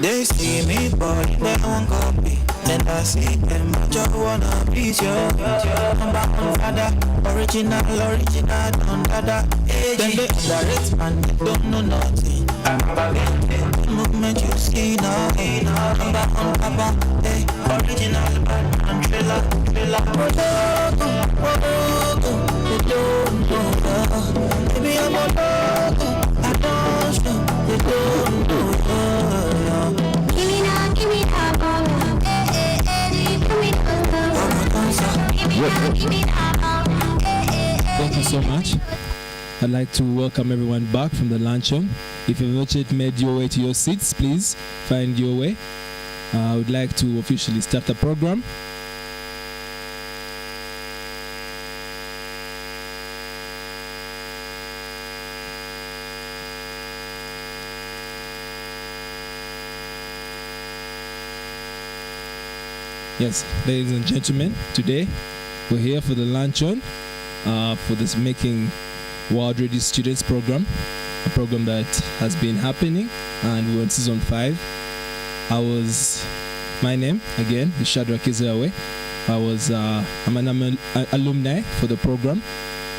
They see me, but they won't copy. Then I see them, I just wanna please you. Number one father, original, don't dada. Then they underrate man, they don't know nothing. The movement you see now, number one papa, hey, original bad man, thriller. They don't know, baby I'm a dog, I don't know, they don't know. Give me that, give me that, Thank you so much. I'd like to welcome everyone back from the Luncheon. If you've not yet made your way to your seats, please find your way. I would like to officially start the program. Yes, ladies and gentlemen, today we're here for the Luncheon, for this Making World Ready Students program, a program that has been happening, and we're on season 5. My name again is Shadrach Izawe. I'm an alumni for the program.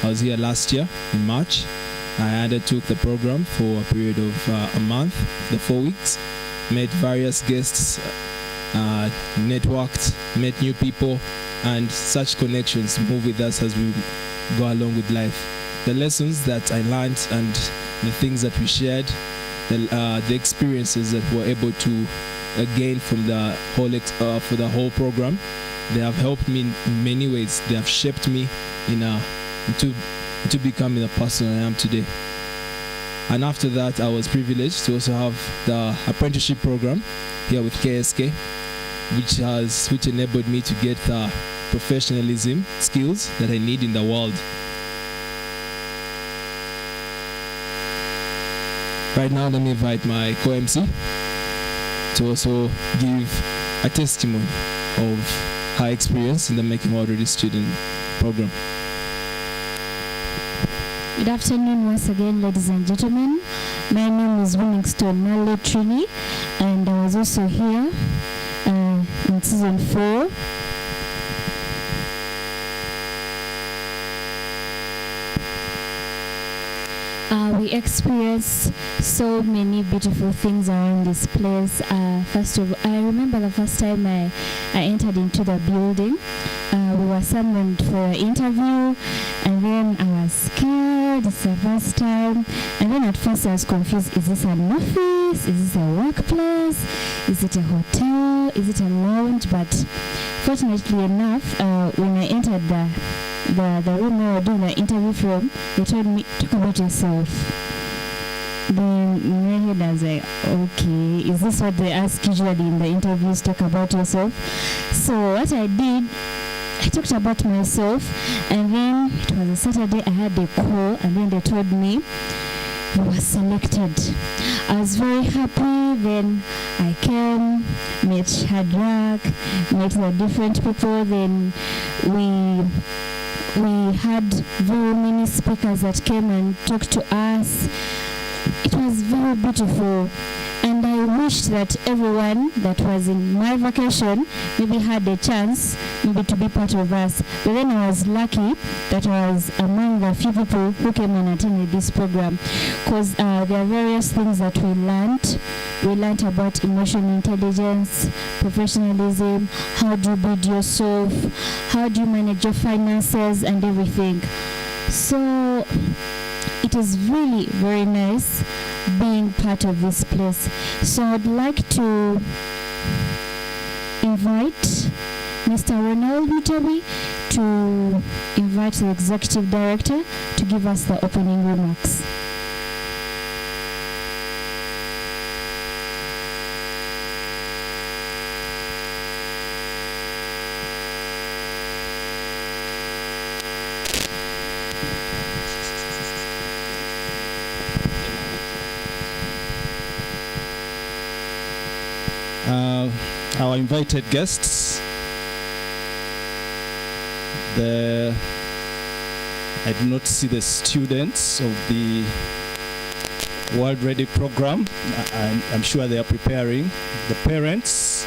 I was here last year in March. I undertook the program for a period of a month, the 4 weeks, met various guests, networked, met new people, and such connections move with us as we go along with life. The lessons that I learned and the things that we shared, the experiences that we're able to gain from the whole program, they have helped me in many ways. They have shaped me into becoming the person I am today. And after that, I was privileged to also have the apprenticeship program here with KSK, which enabled me to get the professionalism skills that I need in the world. Right now, let me invite my co-MC to also give a testimony of her experience in the Making World Ready Student program. Good afternoon once again, ladies and gentlemen. My name is Winingston Nale Trini, and I was also here in season 4. We experienced so many beautiful things around this place. First of all, I remember the first time I entered into the building. We were summoned for an interview, and then I was scared. It's the first time. And then at first I was confused. Is this an office? Is this a workplace? Is it a hotel? Is it a lounge? But fortunately enough, when I entered the room where we were doing the interview from, they told me, talk about yourself. Then in my head I was like, okay, is this what they ask usually in the interviews, talk about yourself? So what I did, I talked about myself, and then it was a Saturday, I had a call, and then they told me you were selected. I was very happy. Then I came, met Shadrach, met the different people. Then we had very many speakers that came and talked to us. It was very beautiful, and I wish that everyone that was in my vacation maybe had a chance maybe to be part of us. But then I was lucky that I was among the few people who came and attended this program, because there are various things that we learned. We learned about emotional intelligence, professionalism, how do you build yourself, how do you manage your finances and everything. So it is really very nice being part of this place. So I'd like to invite Mr. Ronald Mutabi to invite the Executive Director to give us the opening remarks. Our invited guests, I do not see the students of the World Ready program. I'm sure they are preparing. The parents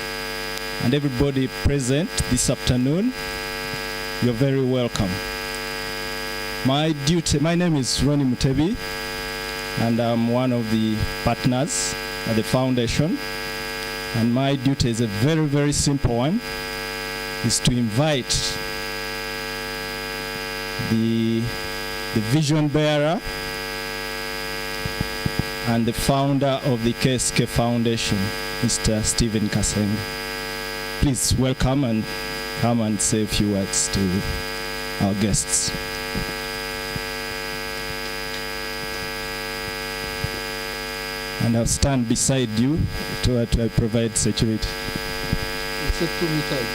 and everybody present this afternoon, you're very welcome. My name is Ronnie Mutebi, and I'm one of the partners at the foundation. And my duty is a very, very simple one, is to invite the vision bearer and the founder of the KSK Foundation, Mr. Stephen Kaseng. Please welcome and come and say a few words to our guests. And I'll stand beside you to provide security. It's 2 meters.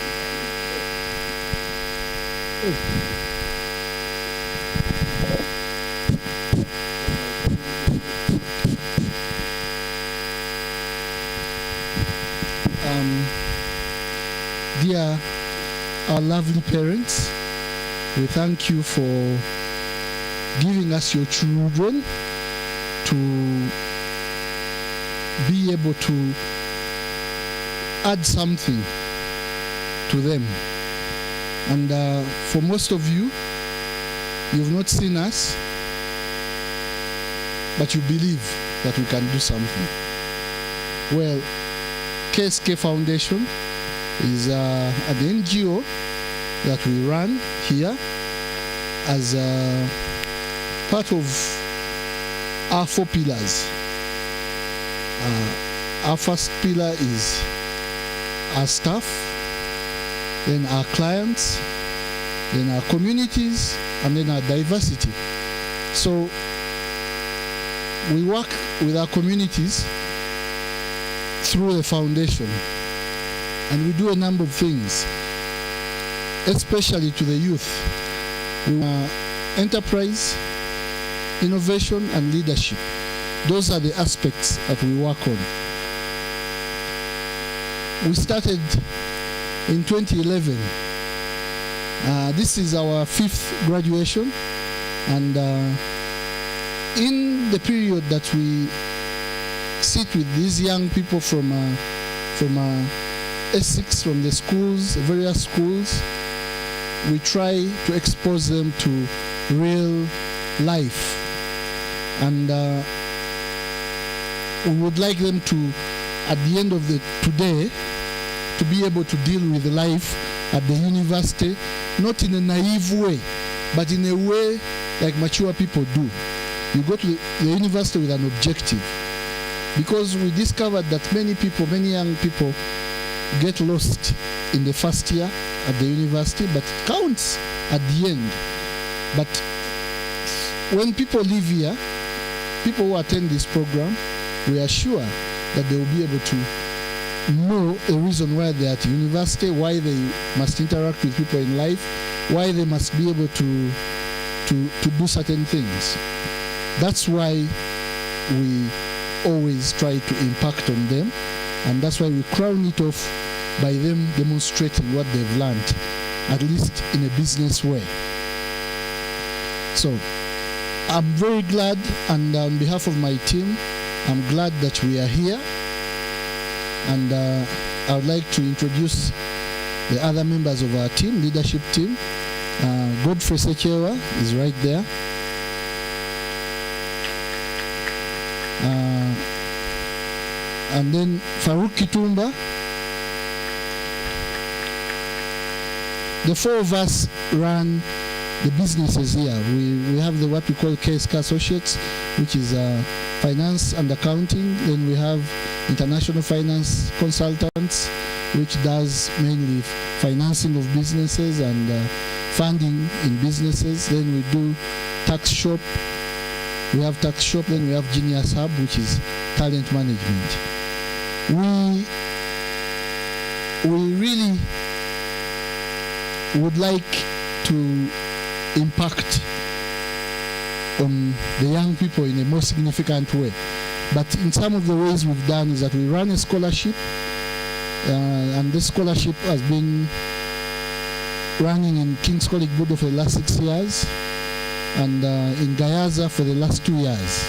Dear our lovely parents, we thank you for giving us your children to be able to add something to them. And for most of you, you've not seen us, but you believe that we can do something. Well, KSK Foundation is an NGO that we run here as part of our 4 pillars. Our first pillar is our staff, then our clients, then our communities, and then our diversity. So we work with our communities through the foundation, and we do a number of things, especially to the youth. We enterprise, innovation, and leadership. Those are the aspects that we work on. We started in 2011. This is our 5th graduation, and in the period that we sit with these young people from Essex, from the schools, various schools, we try to expose them to real life, and we would like them to, at the end of the today, to be able to deal with life at the university, not in a naive way, but in a way like mature people do. You go to the university with an objective, because we discovered that many young people get lost in the first year at the university, but it counts at the end. But when people live here, people who attend this program, we are sure that they will be able to know a reason why they are at university, why they must interact with people in life, why they must be able to do certain things. That's why we always try to impact on them, and that's why we crown it off by them demonstrating what they've learned, at least in a business way. So I'm very glad, and on behalf of my team, I'm glad that we are here, and I would like to introduce the other members of our team, leadership team. Godfrey Sechewa is right there. And then Farouk Kitumba. The 4 of us run the businesses here. We have what we call KSK Associates, which is finance and accounting. Then we have international finance consultants, which does mainly financing of businesses and funding in businesses. Then we do tax shop. We have tax shop. Then we have Genius Hub, which is talent management. We really would like to impact on the young people in a more significant way. But in some of the ways we've done is that we run a scholarship, and this scholarship has been running in King's College Bodo for the last 6 years, and in Gayaza for the last 2 years.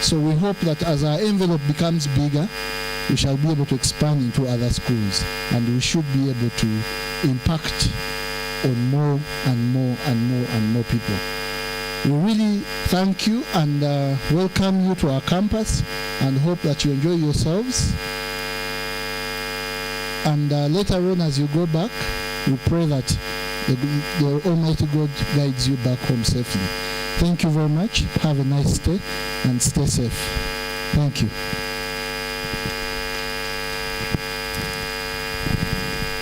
So we hope that as our envelope becomes bigger, we shall be able to expand into other schools, and we should be able to impact on more and more and more and more people. We really thank you and welcome you to our campus, and hope that you enjoy yourselves. And later on, as you go back, we pray that the Almighty God guides you back home safely. Thank you very much. Have a nice day and stay safe. Thank you.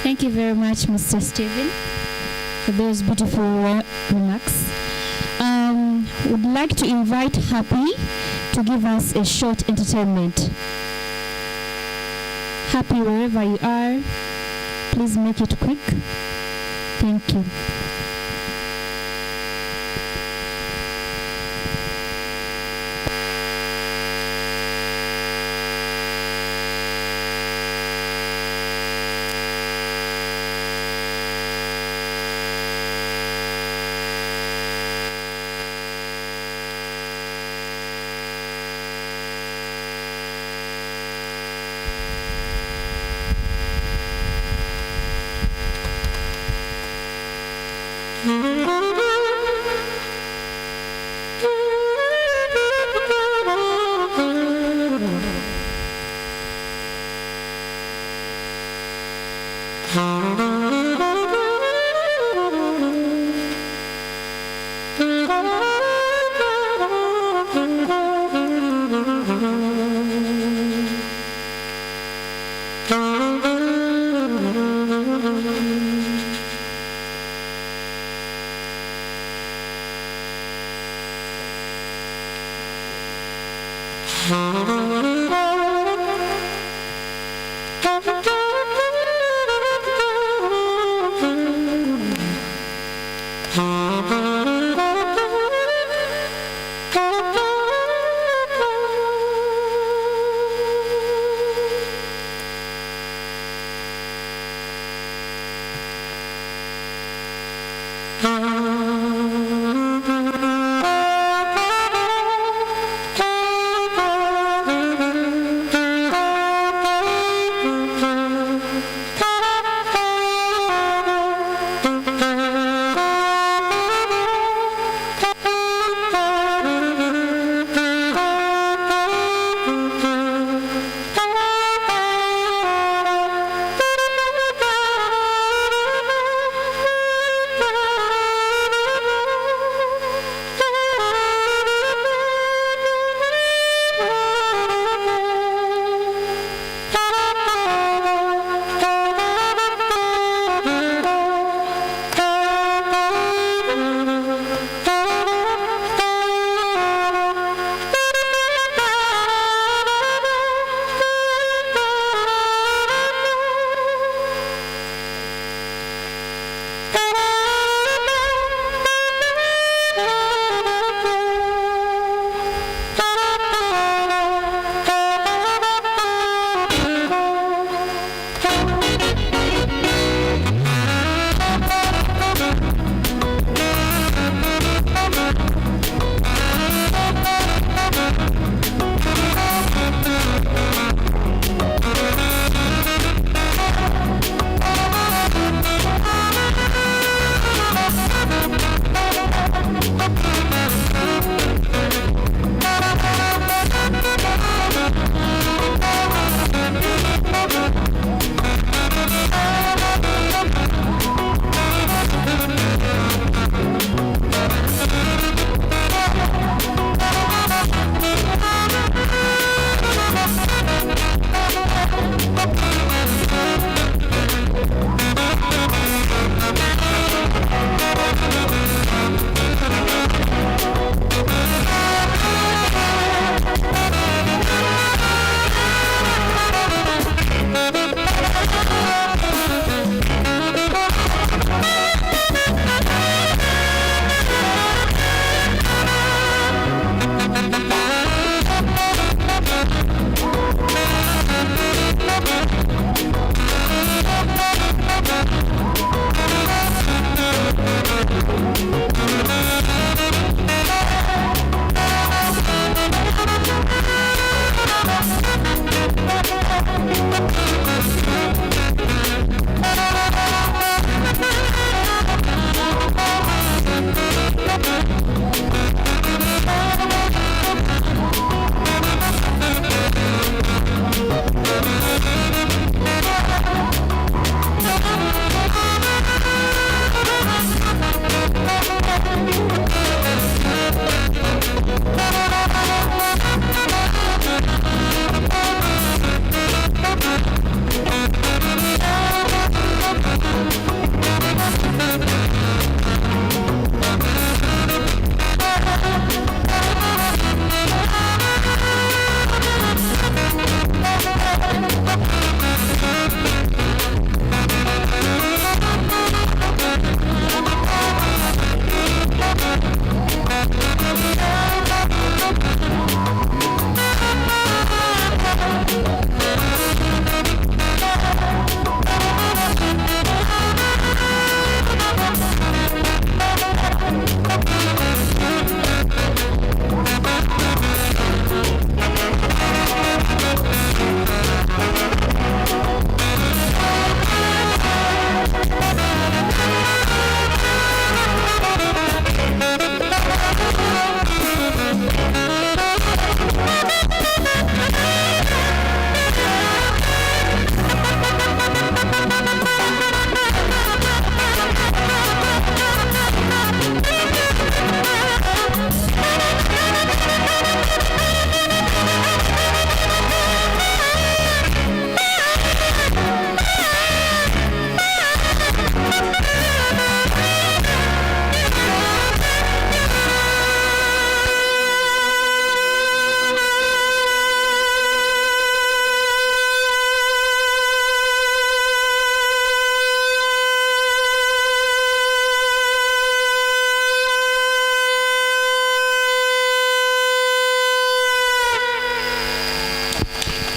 Thank you very much, Mr. Stephen, for those beautiful remarks. Would like to invite Happy to give us a short entertainment. Happy, wherever you are, please make it quick. Thank you.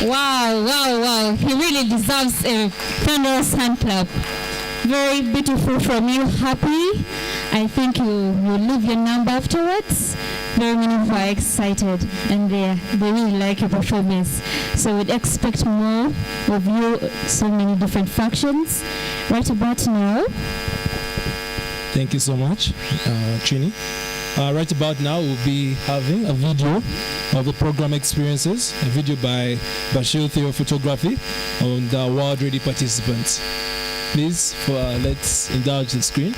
Wow. He really deserves a thunderous hand clap. Very beautiful from you, happy. I think you leave your number afterwards. Very many people are excited and they really like your performance. So we'd expect more of you, so many different factions. Right about now. Thank you so much, Trini. Right about now, we'll be having a video of the program experiences, a video by Bashir Theo Photography on the World Ready participants. Please, let's indulge the screen.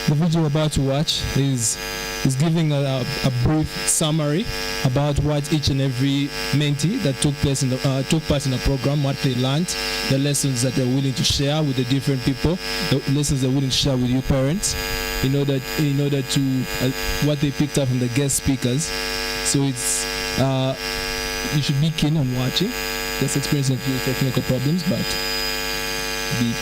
The video you're about to watch is giving a brief summary about what each and every mentee that took part in the program, what they learned, the lessons that they're willing to share with the different people, the lessons they're willing to share with you parents, in order to what they picked up from the guest speakers. So it's you should be keen on watching. Just experiencing a few technical problems, but be.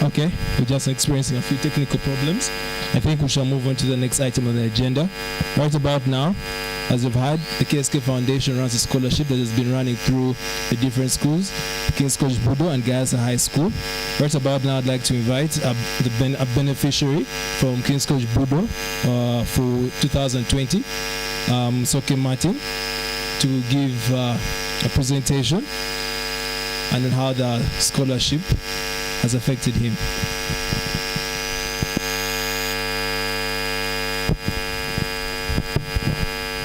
Okay, we're just experiencing a few technical problems. I think we shall move on to the next item on the agenda. Right about now, as you've heard, the KSK Foundation runs a scholarship that has been running through the different schools, King's College Budo and Gayasa High School. Right about now, I'd like to invite a beneficiary from King's College Budo for 2020, Soke Martin, to give a presentation and on how the scholarship has affected him.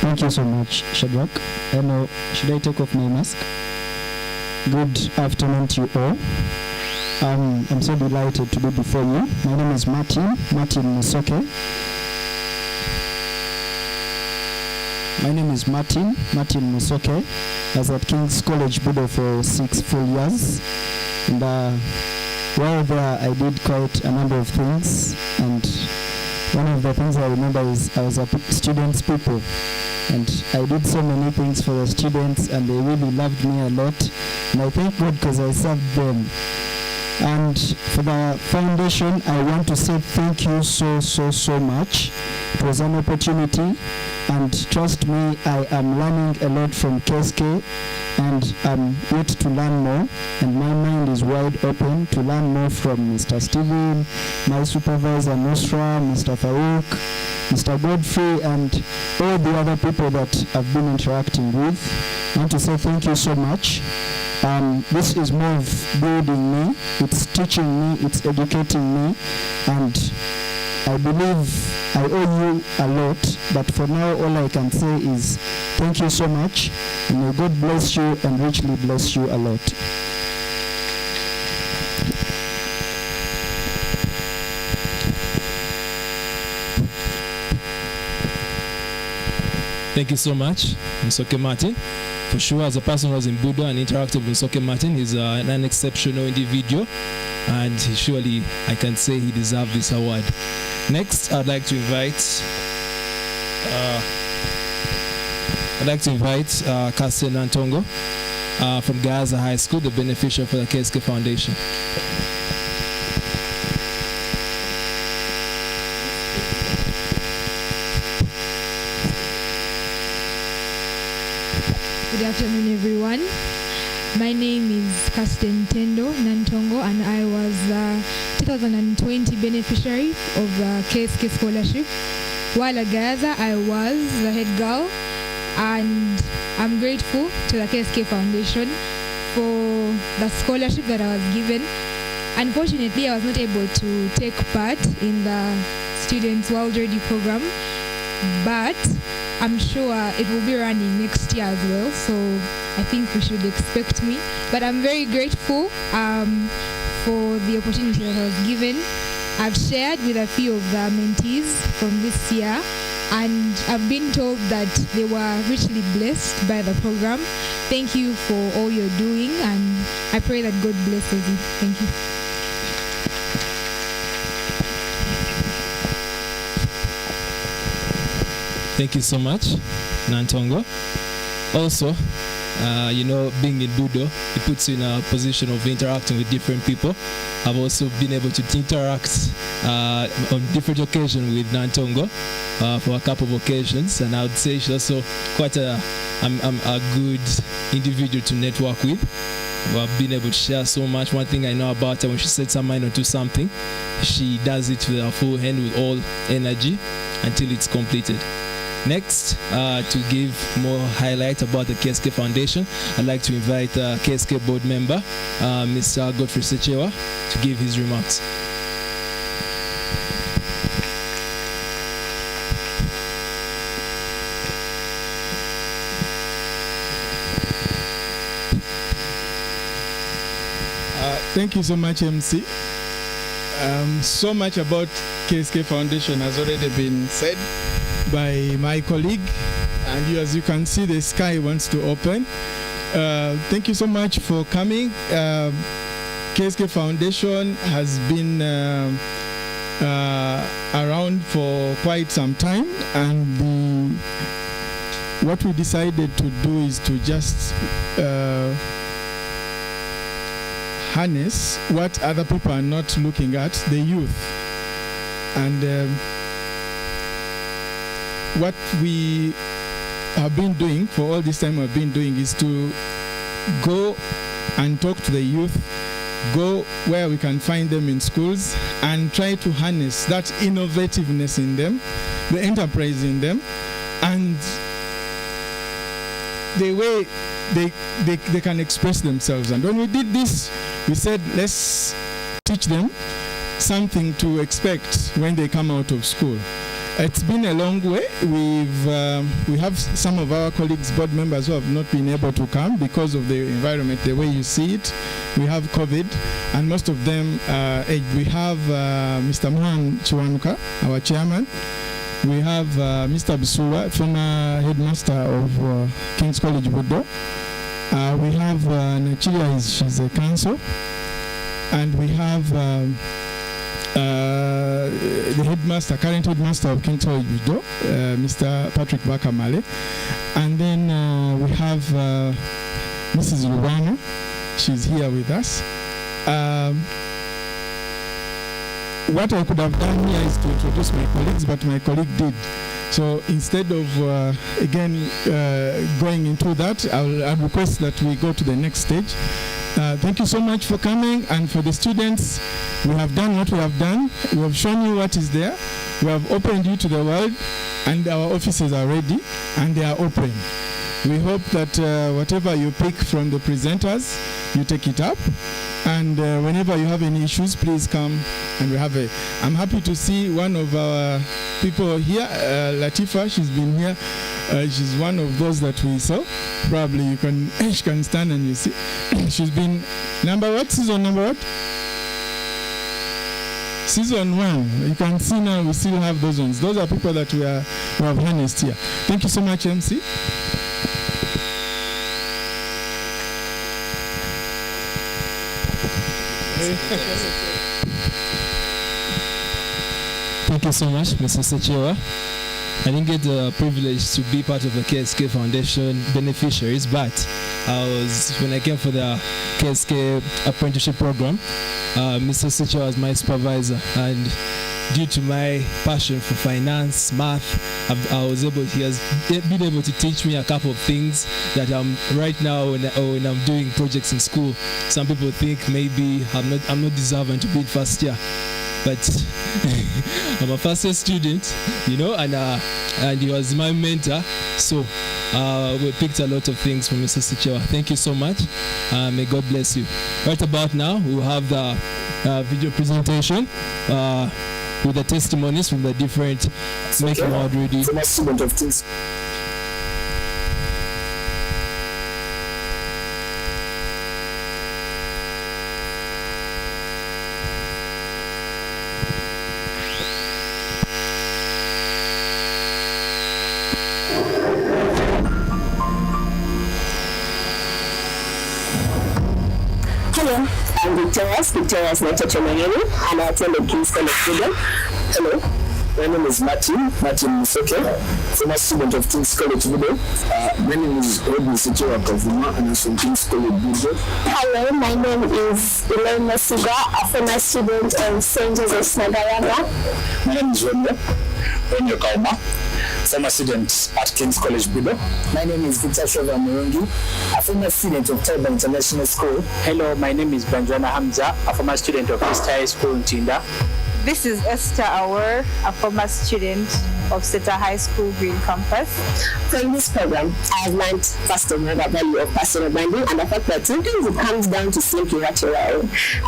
Thank you so much, Shadrach. Hello, should I take off my mask? Good afternoon to you all. I'm so delighted to be before you. My name is Martin Musoke. My name is Martin Musoke. I was at King's College Budo for 6 full years. And while there, I did quite a number of things. And one of the things I remember is I was a students' people. And I did so many things for the students, and they really loved me a lot. And I thank God because I served them. And for the foundation, I want to say thank you so much. It was an opportunity, and trust me, I am learning a lot from KSK, and I'm yet to learn more, and my mind is wide open to learn more from Mr. Steven, my supervisor Nusra, Mr. Farouk, Mr. Godfrey, and all the other people that I've been interacting with. I want to say thank you so much. This is more of building me, it's teaching me, it's educating me, and I believe I owe you a lot, but for now all I can say is thank you so much, and may God bless you and richly bless you a lot. Thank you so much, Msoke Martin. For sure, as a person who was in Budo and interactive with Msoke Martin, he's an exceptional individual, and surely I can say he deserves this award. Next, I'd like to invite Kasten Antongo from Gayasa High School, the beneficiary for the KSK Foundation. Good afternoon, everyone. My name is Kasten Tendo Nantongo, and I was 2020 beneficiary of the KSK scholarship. While at Gaza, I was the head girl, and I'm grateful to the KSK Foundation for the scholarship that I was given. Unfortunately, I was not able to take part in the Students World Ready program, but I'm sure it will be running next year as well, so I think we should expect me. But I'm very grateful for the opportunity that I was given. I've shared with a few of the mentees from this year, and I've been told that they were richly blessed by the program. Thank you for all you're doing, and I pray that God blesses you. Thank you. Thank you so much, Nantongo. Also, being in Budo, it puts you in a position of interacting with different people. I've also been able to interact on different occasions with Nantongo for a couple of occasions, and I would say she's also quite a good individual to network with. I've been able to share so much. One thing I know about her, when she sets her mind onto something, she does it with her full hand, with all energy, until it's completed. Next, to give more highlight about the KSK Foundation, I'd like to invite KSK board member, Mr. Godfrey Sechewa, to give his remarks. Thank you so much, MC. So much about KSK Foundation has already been said by my colleague, and as you can see, the sky wants to open. Thank you so much for coming. KSK Foundation has been around for quite some time, and what we decided to do is to just harness what other people are not looking at, the youth. And what we have been doing for all this time we've been doing is to go and talk to the youth, go where we can find them in schools, and try to harness that innovativeness in them, the enterprise in them, and the way they can express themselves. And when we did this, we said, let's teach them something to expect when they come out of school. It's been a long way. We have some of our colleagues, board members, who have not been able to come because of the environment, the way you see it. We have COVID, and most of them we have Mr. Mohan Chiwanuka, our chairman. We have Mr. Bisura, former headmaster of King's College Budo. We have Nachiria, she's a council. And we have the headmaster, current headmaster of King's College Budo, Mr. Patrick Bakamale. And then we have Mrs. Rubana. She's here with us. What I could have done here is to introduce my colleagues, but my colleague did. So instead of, going into that, I'll request that we go to the next stage. Thank you so much for coming, and for the students, we have done what we have done. We have shown you what is there. We have opened you to the world, and our offices are ready, and they are open. We hope that whatever you pick from the presenters, you take it up. And whenever you have any issues, please come and we have a... I'm happy to see one of our people here, Latifa. She's been here. She's one of those that we saw. Probably you can, she can stand and you see. She's been number what? Season number what? Season 1. You can see now we still have those ones. Those are people that we have harnessed here. Thank you so much, MC. Thank you so much, Mr. Sechewa. I didn't get the privilege to be part of the KSK Foundation beneficiaries, but when I came for the KSK apprenticeship program, Mr. Sicha was my supervisor, and due to my passion for finance, math, he has been able to teach me a couple of things that right now when I'm doing projects in school. Some people think maybe I'm not deserving to be in first year, but I'm a first year student, and he was my mentor. So we picked a lot of things from Mr. Sichewa. Thank you so much. May God bless you. Right about now, we'll have the video presentation with the testimonies from the different making already. From a student of things. Hello, I'm Victoria's Nature Mageni, and I attended King's College Budo. Hello, my name is Martin Musoke, former student of King's College Budo. My name is Robin Sichewa Kavuma, and I'm from King's College Budo. Hello, my name is Elaine Masiga, a former student of St. Joseph's Nagaranga. My name is Romeo Kauma, former student at King's College Budo. My name is Victor Shova Murungi, a former student of Taiba International School. Hello, my name is Banjwana Hamza, a former student of East High School in Tinda. This is Esther Awar, a former student of Seta High School Green Campus. From this program, I have learned first of all the value of personal branding and the fact that sometimes it comes down to simply what you are.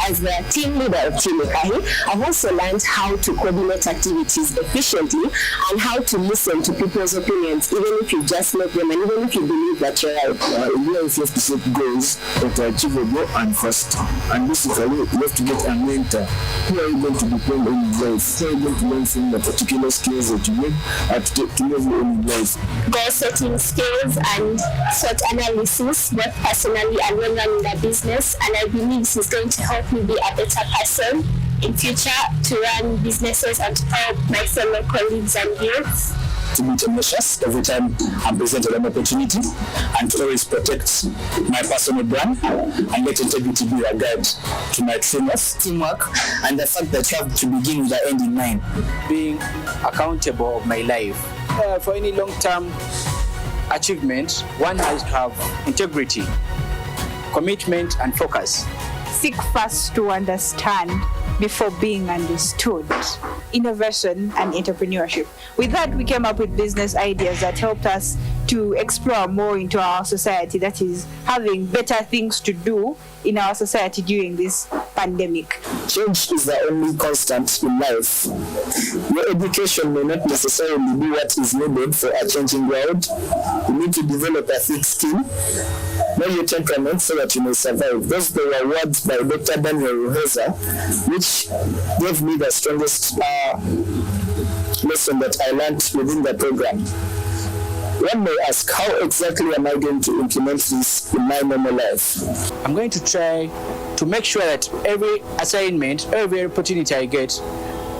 As the team leader of Team Ekahi, I've also learned how to coordinate activities efficiently and how to listen to people's opinions, even if you just love them and even if you believe that you're right. You have to set goals that are achievable and fast. And basically, you have to get a mentor who are going to depend on your life. Who are going to learn from the particular skills that you need to move your own life. Goal setting skills and SWOT analysis, both personally and when running a business, and I believe this is going to help me be a better person in future to run businesses and to help my fellow colleagues and youths. To be tenacious every time I'm presented an opportunity, and to always protect my personal brand and let integrity be a guide to my teamwork, and the fact that you have to begin with the end in mind. Being accountable of my life. For any long-term achievement, one has to have integrity, commitment, and focus. Seek first to understand before being understood. Innovation and entrepreneurship. With that, we came up with business ideas that helped us to explore more into our society, that is, having better things to do in our society during this pandemic. Change is the only constant in life. Your education may not necessarily be what is needed for a changing world. You need to develop a thick skin, know your temperament so that you may survive. Those were words by Dr. Daniel Ruheza, which gave me the strongest lesson that I learned within the program. One may ask, how exactly am I going to implement this in my normal life? I'm going to try to make sure that every assignment, every opportunity I get,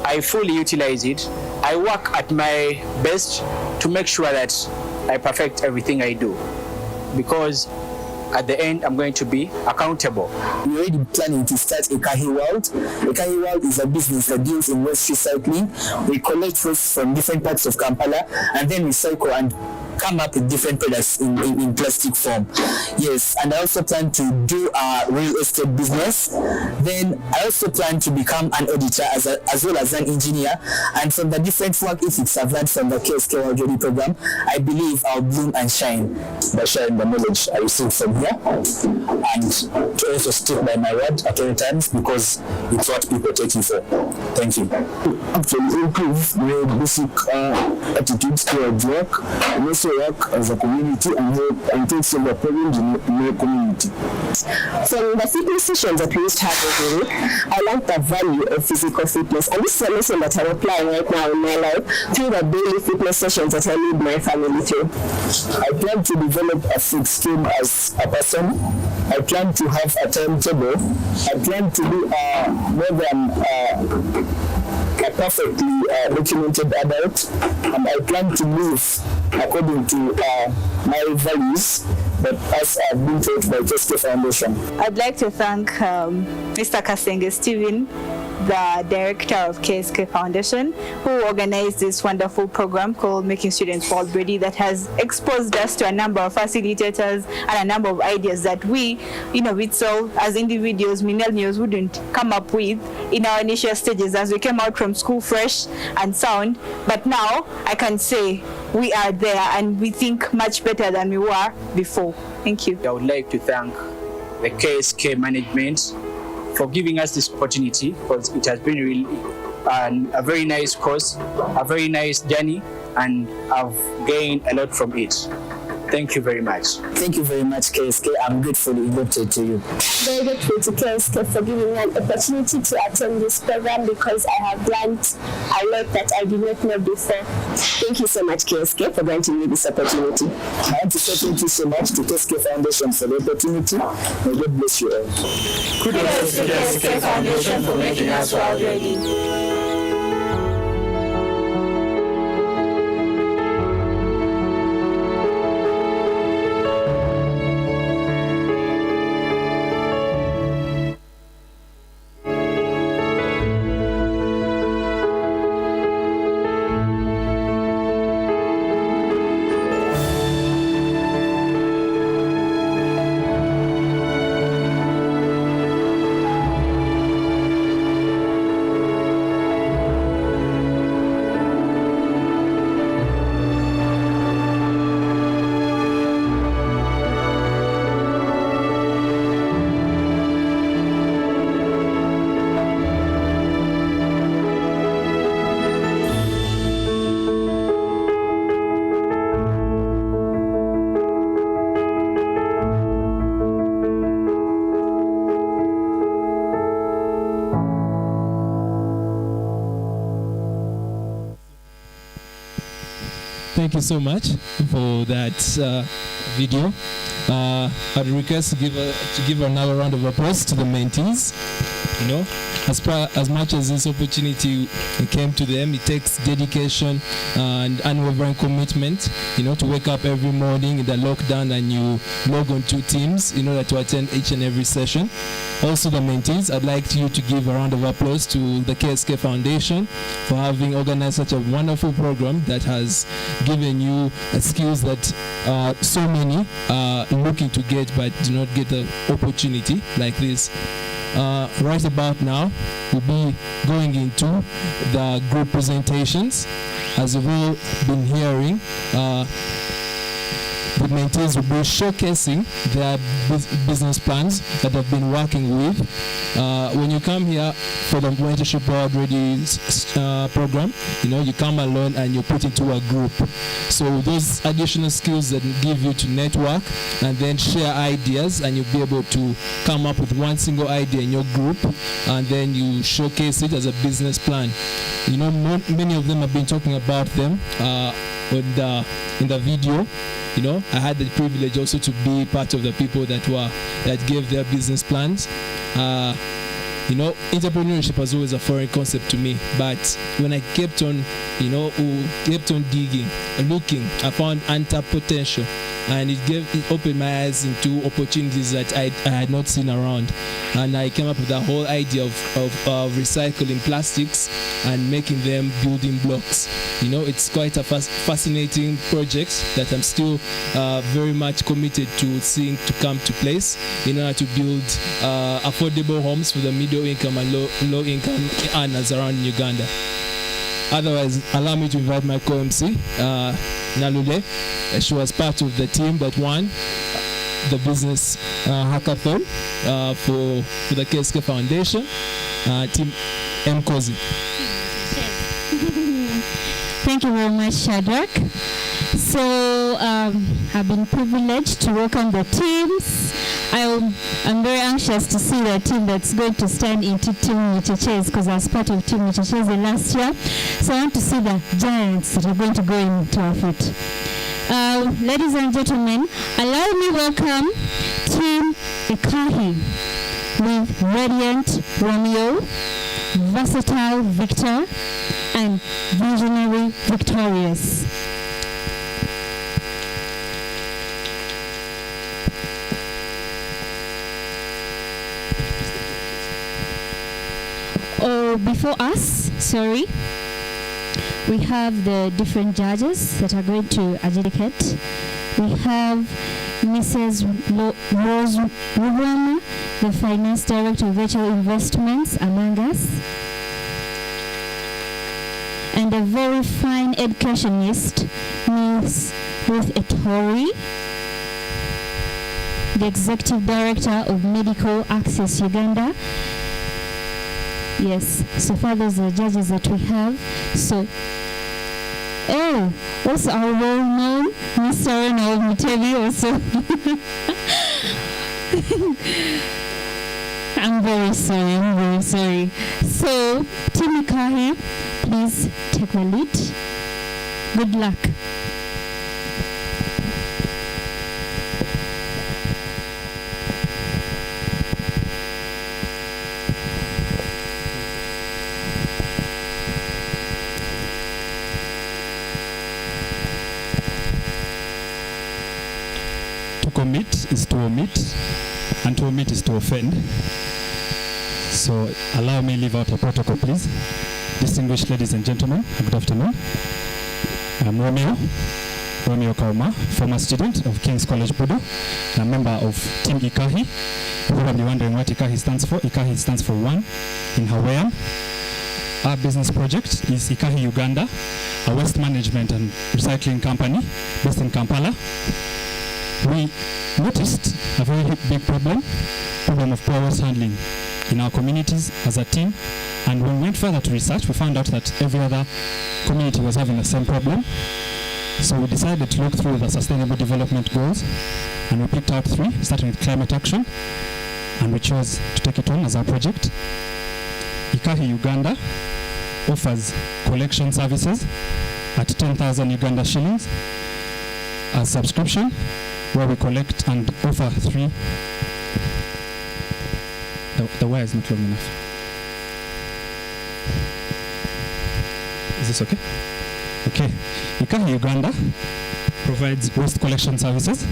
I fully utilize it. I work at my best to make sure that I perfect everything I do, because at the end, I'm going to be accountable. We're already planning to start Ekahi World. Ekahi World is a business that deals in waste recycling. We collect waste from different parts of Kampala and then recycle and come up with different products in plastic form. Yes, and I also plan to do a real estate business. Then I also plan to become an auditor as well as an engineer. And from the different work ethics I've learned from the KSK World program, I believe I'll bloom and shine by sharing the knowledge I received from here, and to also stick by my word at all times, because it's what people take you for. Thank you. Actually, improve your basic attitudes towards work, and also work as a community and help and take some problems in your community. From the fitness sessions that we used to have every week, I learned the value of physical fitness, and this is a lesson that I'm applying right now in my life through the daily fitness sessions that I lead my family through. I plan to develop a thick skin as a person. I plan to have a timetable. I plan to be more than a perfectly documented adult, and I plan to live according to my values but as I've been taught by KSK Foundation. I'd like to thank Mr. Kasenge Steven, the director of KSK Foundation, who organized this wonderful program called Making Students World Ready that has exposed us to a number of facilitators and a number of ideas that we, as individuals, millennials wouldn't come up with in our initial stages as we came out from school fresh and sound. But now I can say we are there and we think much better than we were before. Thank you. I would like to thank the KSK management for giving us this opportunity, because it has been really a very nice course, a very nice journey, and I've gained a lot from it. Thank you very much. Thank you very much, KSK. I'm gratefully indebted to you. Very grateful to KSK for giving me an opportunity to attend this program, because I have learned a lot that I did not know before. Thank you so much, KSK, for granting me this opportunity. I want to say thank you so much to KSK Foundation for the opportunity. May God bless you all. Kudos to KSK Foundation for making us world ready. Thank you so much for that video. I'd request to give another round of applause to the mentees. As much as this opportunity came to them, it takes dedication and unwavering commitment, to wake up every morning in the lockdown and you log on 2 teams in order to attend each and every session. Also the mentees, I'd like you to give a round of applause to the KSK Foundation for having organized such a wonderful program that has given you skills that so many are looking to get but do not get the opportunity like this. Right about now, we'll be going into the group presentations. As you've all been hearing, the mentees will be showcasing their business plans that they've been working with. When you come here for the Mentorship World Ready program, you come alone and you're put into a group. So those additional skills that give you to network and then share ideas, and you'll be able to come up with one single idea in your group, and then you showcase it as a business plan. Many of them have been talking about them in the video. I had the privilege also to be part of the people that gave their business plans. Entrepreneurship was always a foreign concept to me, but when I kept on digging, looking, I found untapped potential, and it opened my eyes into opportunities that I had not seen around. And I came up with the whole idea of recycling plastics and making them building blocks. It's quite a fascinating project that I'm still very much committed to seeing to come to place in order to build affordable homes for the middle income and low income earners around Uganda. Otherwise, allow me to invite my co-MC, Nalule. She was part of the team that won the business hackathon for the KSK Foundation, Team M. Kozi. Thank you very much, Shadrach. So I've been privileged to welcome the teams. I'm very anxious to see the team that's going to stand into Team Micheches, because I was part of Team Micheches last year. So I want to see the giants that are going to go into our feet. Ladies and gentlemen, allow me welcome Team Ekahi with Radiant Romeo, Versatile Victor, and Visionary Victorious. before us, we have the different judges that are going to adjudicate. We have Mrs. Rose Rubwana, the Finance Director of Virtual Investments, among us. And a very fine educationist, Ms. Ruth Etori, the Executive Director of Medical Access Uganda. Yes, so far those are the judges that we have. So, also our well-known Mr. Rena of Mitevi also. I'm very sorry. So, Team Ikahi, please take the lead. Good luck. To commit is to omit, and to omit is to offend. So allow me leave out a protocol, please. Distinguished ladies and gentlemen, good afternoon. I'm Romeo Kauma, former student of King's College Budo, a member of Team Ikahi. You're probably wondering what Ikahi stands for. Ikahi stands for One in Hawaiian. Our business project is Ikahi Uganda, a waste management and recycling company based in Kampala. We noticed a very big problem of poor waste handling in our communities as a team, and when we went further to research, we found out that every other community was having the same problem. So we decided to look through the Sustainable Development Goals, and we picked out 3, starting with climate action, and we chose to take it on as our project. Ikahi Uganda offers collection services at 10,000 Uganda shillings as subscription, where we collect and offer 3. The wire is not long enough. Is this okay? Okay. Ikahi Uganda provides waste collection services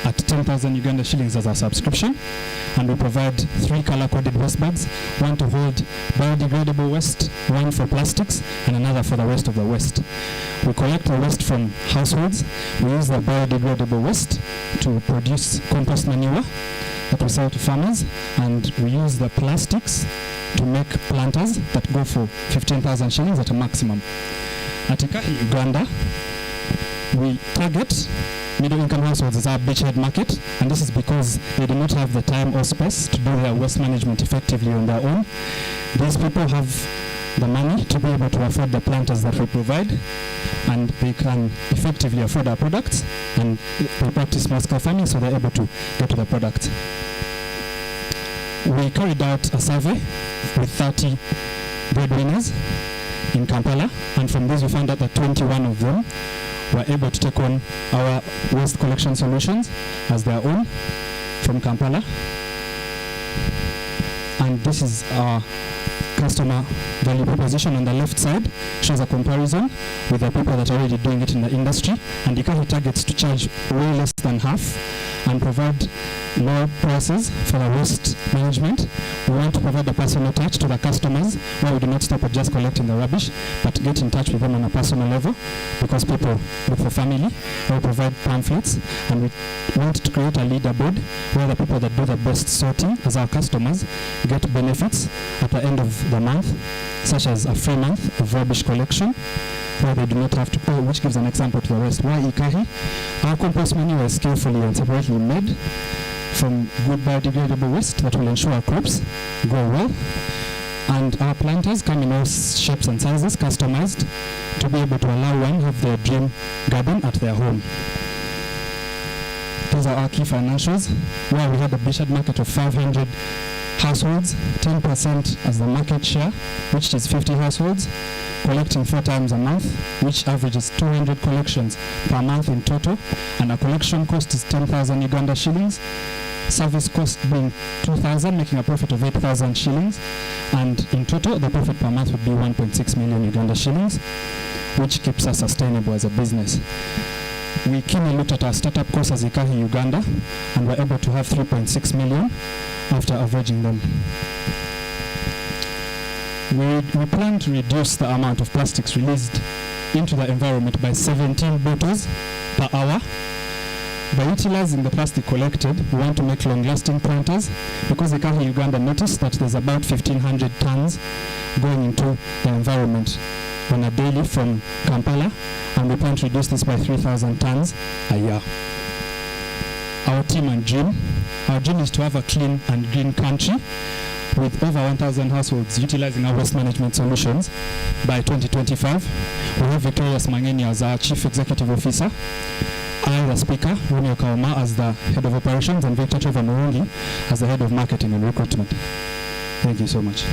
at 10,000 Uganda shillings as our subscription, and we provide 3 color-coded waste bags, one to hold biodegradable waste, one for plastics, and another for the rest of the waste. We collect the waste from households. We use the biodegradable waste to produce compost manure that we sell to farmers, and we use the plastics to make planters that go for 15,000 shillings at a maximum. At Ikahi Uganda, we target middle-income households as our beachhead market, and this is because they do not have the time or space to do their waste management effectively on their own. These people have the money to be able to afford the planters that we provide, and they can effectively afford our products, and they practice small-scale farming, so they're able to get to the product. We carried out a survey with 30 breadwinners in Kampala, and from this we found out that 21 of them were able to take on our waste collection solutions as their own from Kampala. And this is our customer value proposition. On the left side shows a comparison with the people that are already doing it in the industry, and Ikahi targets to charge way less than half and provide low prices for the waste management. We want to provide a personal touch to the customers, where we do not stop at just collecting the rubbish, but get in touch with them on a personal level, because people look for family. We provide pamphlets, and we want to create a leaderboard where the people that do the best sorting as our customers get benefits at the end of the month, such as a free month of rubbish collection, where they do not have to pay, which gives an example to the rest. Why Ikahi? Our compost manure is skillfully and separately made from good biodegradable waste that will ensure our crops grow well. And our planters come in all shapes and sizes, customized to be able to allow one have their dream garden at their home. These are our key financials, where we had a beachhead market of 500 households, 10% as the market share, which is 50 households, collecting 4 times a month, which averages 200 collections per month in total, and our collection cost is 10,000 Uganda shillings, service cost being 2,000, making a profit of 8,000 shillings, and in total the profit per month would be 1.6 million Uganda shillings, which keeps us sustainable as a business. We keenly looked at our startup costs as Ikahi Uganda, and were able to have 3.6 million after averaging them. We plan to reduce the amount of plastics released into the environment by 17 bottles per hour. By utilizing the plastic collected, we want to make long-lasting planters, because the Kahi Uganda noticed that there's about 1,500 tons going into the environment on a daily from Kampala, and we plan to reduce this by 3,000 tons a year. Our team and dream. Our dream is to have a clean and green country with over 1,000 households utilizing our waste management solutions by 2025. We have Victorious Mangeni as our Chief Executive Officer, I, the Speaker, Romeo Kauma, as the Head of Operations, and Victor Trevor Murungi as the Head of Marketing and Recruitment. Thank you so much.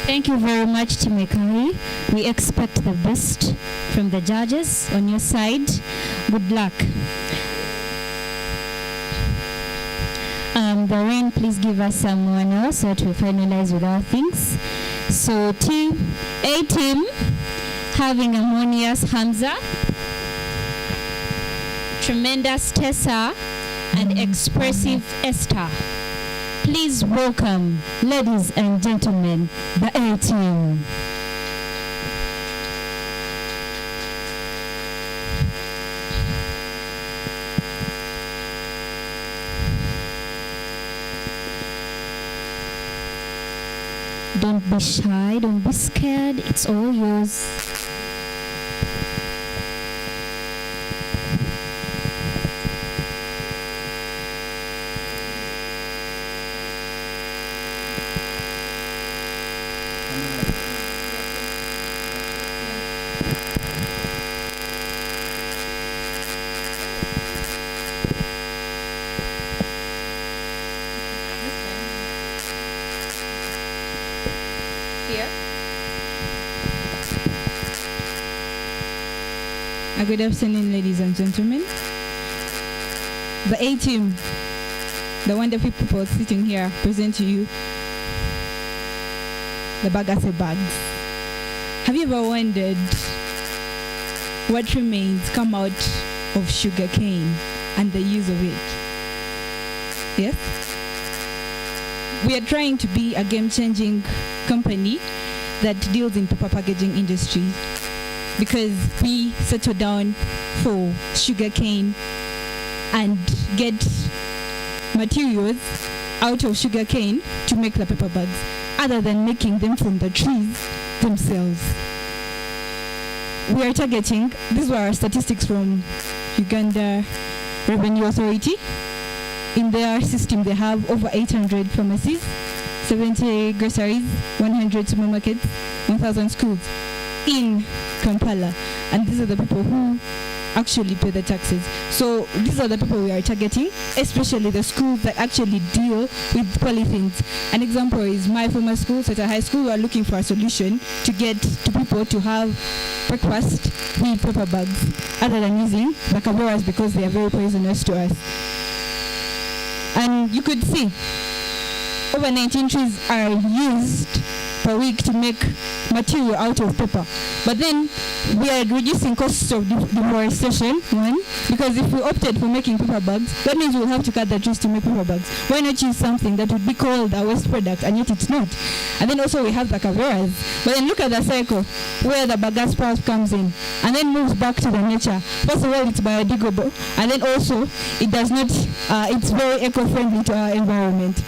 Thank you very much, Timekari. We expect the best from the judges on your side. Good luck. Bahrain, please give us someone else so that we finalize with our things. So A team, having harmonious Hamza, tremendous Tessa, and expressive Esther. Please welcome, ladies and gentlemen, the A team. Don't be shy, don't be scared, it's all yours. Good afternoon, ladies and gentlemen. The A team, the wonderful people sitting here, present to you the Bagase bags. Have you ever wondered what remains come out of sugar cane and the use of it? Yes? We are trying to be a game-changing company that deals in paper packaging industry, because we settle down for sugarcane and get materials out of sugarcane to make the paper bags, other than making them from the trees themselves. We are targeting, these were our statistics from Uganda Revenue Authority. In their system, they have over 800 pharmacies, 70 groceries, 100 supermarkets, 1,000 schools in Kampala, and these are the people who actually pay the taxes. So these are the people we are targeting, especially the schools that actually deal with polythenes. An example is my former school, Seta High School. We are looking for a solution to get to people to have breakfast with paper bags, other than using the caboras, because they are very poisonous to us. And you could see over 19 trees are used per week to make material out of paper. But then we are reducing costs of deforestation, one, because if we opted for making paper bags, that means we'll have to cut the trees to make paper bags. Why not use something that would be called a waste product, and yet it's not? And then also we have the caveras. But then look at the cycle where the bagasse pulp comes in and then moves back to the nature. First of all, it's biodegradable, and then also it does not, it's very eco-friendly to our environment.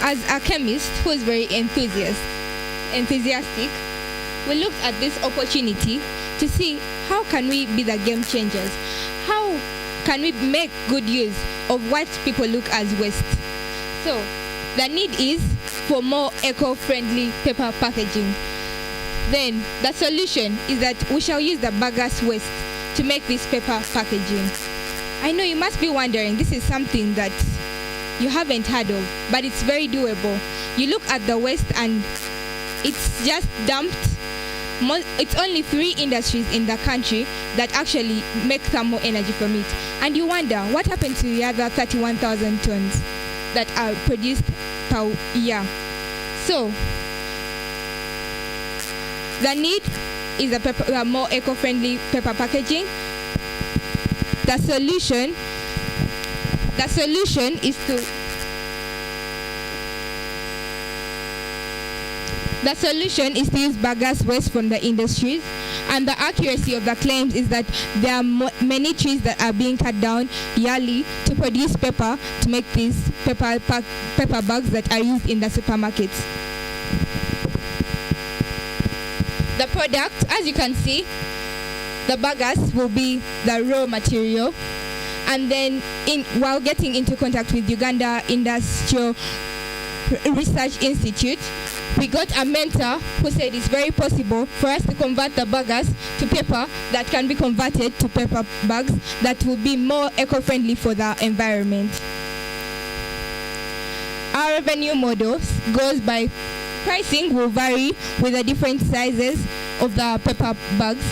As a chemist who is very enthusiastic, we looked at this opportunity to see how can we be the game changers? How can we make good use of what people look as waste? So the need is for more eco-friendly paper packaging. Then the solution is that we shall use the bagasse waste to make this paper packaging. I know you must be wondering, this is something that you haven't heard of, but it's very doable. You look at the waste and it's just dumped. It's only 3 industries in the country that actually make thermal energy from it. And you wonder, what happened to the other 31,000 tons that are produced per year? So The need is a more eco-friendly paper packaging. The solution is to use bagasse waste from the industries, and the accuracy of the claims is that there are many trees that are being cut down yearly to produce paper to make these paper bags that are used in the supermarkets. The product, as you can see, the bagasse will be the raw material, and then while getting into contact with Uganda Industrial Research Institute, we got a mentor who said it's very possible for us to convert the bagasse to paper that can be converted to paper bags that will be more eco-friendly for the environment. Our revenue model goes by pricing will vary with the different sizes of the paper bags,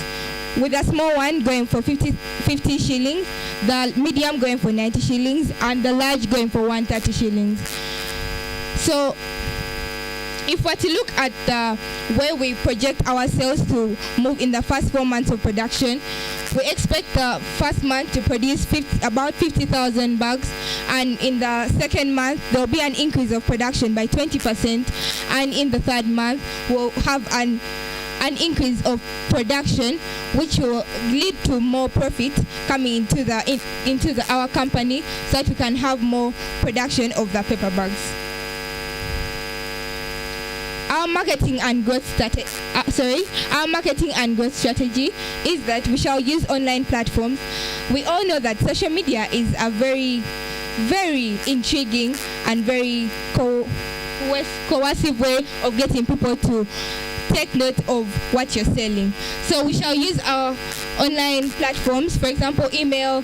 with a small one going for 50 shillings, the medium going for 90 shillings, and the large going for 130 shillings. So if we're to look at the way we project our sales to move in the first 4 months of production, we expect the first month to produce about 50,000 bags, and in the second month there will be an increase of production by 20%, and in the third month we'll have an increase of production, which will lead to more profit coming into our company, so that we can have more production of the paper bags. Our marketing and growth strategy is that we shall use online platforms. We all know that social media is a very, very intriguing and very coercive way of getting people to take note of what you're selling. So we shall use our online platforms, for example, email,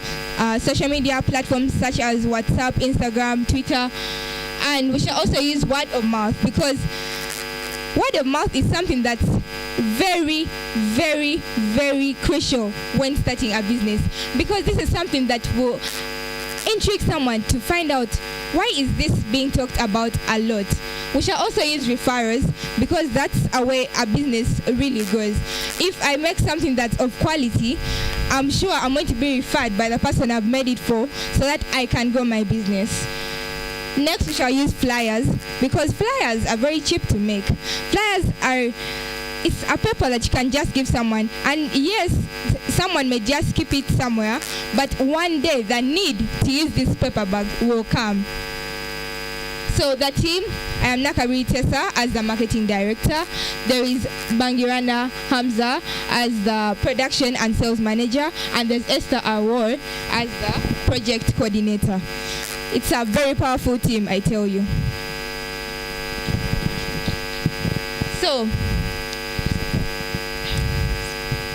social media platforms such as WhatsApp, Instagram, Twitter, and we shall also use word of mouth, because word of mouth is something that's very, very, very crucial when starting a business, because this is something that will intrigue someone to find out, why is this being talked about a lot? We shall also use referrals, because that's a way a business really goes. If I make something that's of quality, I'm sure I'm going to be referred by the person I've made it for, so that I can grow my business. Next, we shall use flyers, because flyers are very cheap to make. It's a paper that you can just give someone, and yes, someone may just keep it somewhere, but one day the need to use this paper bag will come. So the team, I am Nakabiri Tessa as the marketing director. There is Bangirana Hamza as the production and sales manager, and there's Esther Awor as the project coordinator. It's a very powerful team, I tell you. So,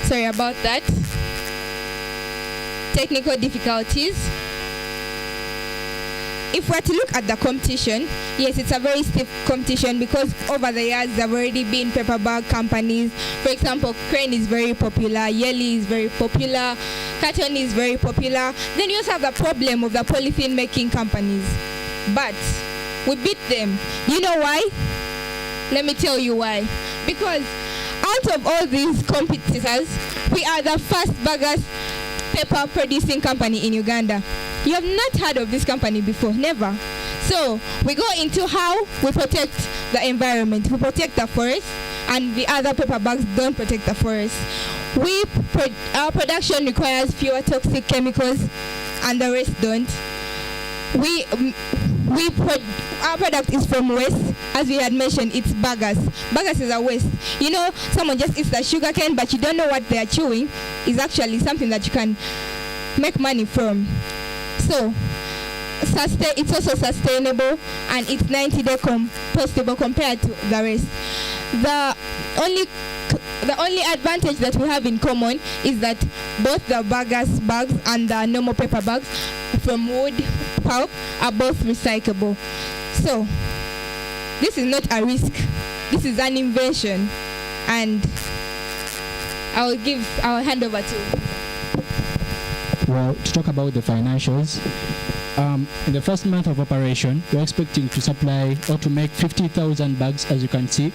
sorry about that. Technical difficulties. If we're to look at the competition, yes, it's a very stiff competition, because over the years there have already been paper bag companies. For example, Crane is very popular, Yeli is very popular, Carton is very popular. Then you also have the problem of the polythene making companies. But we beat them. You know why? Let me tell you why. Because out of all these competitors, we are the first bagasse paper producing company in Uganda. You have not heard of this company before, never. So we go into how we protect the environment. We protect the forest, and the other paper bags don't protect the forest. Our production requires fewer toxic chemicals, and the rest don't. Our product is from waste. As we had mentioned, it's bagasse. Bagasse is a waste. You know, someone just eats the sugar cane, but you don't know what they are chewing. Is actually something that you can make money from. So it's also sustainable, and it's 90-day compostable compared to the rest. The only advantage that we have in common is that both the bagasse bags and the normal paper bags from wood pulp are both recyclable. So this is not a risk. This is an invention, and I'll hand over to. Well, to talk about the financials, in the first month of operation, we're expecting to supply or to make 50,000 bags, as you can see.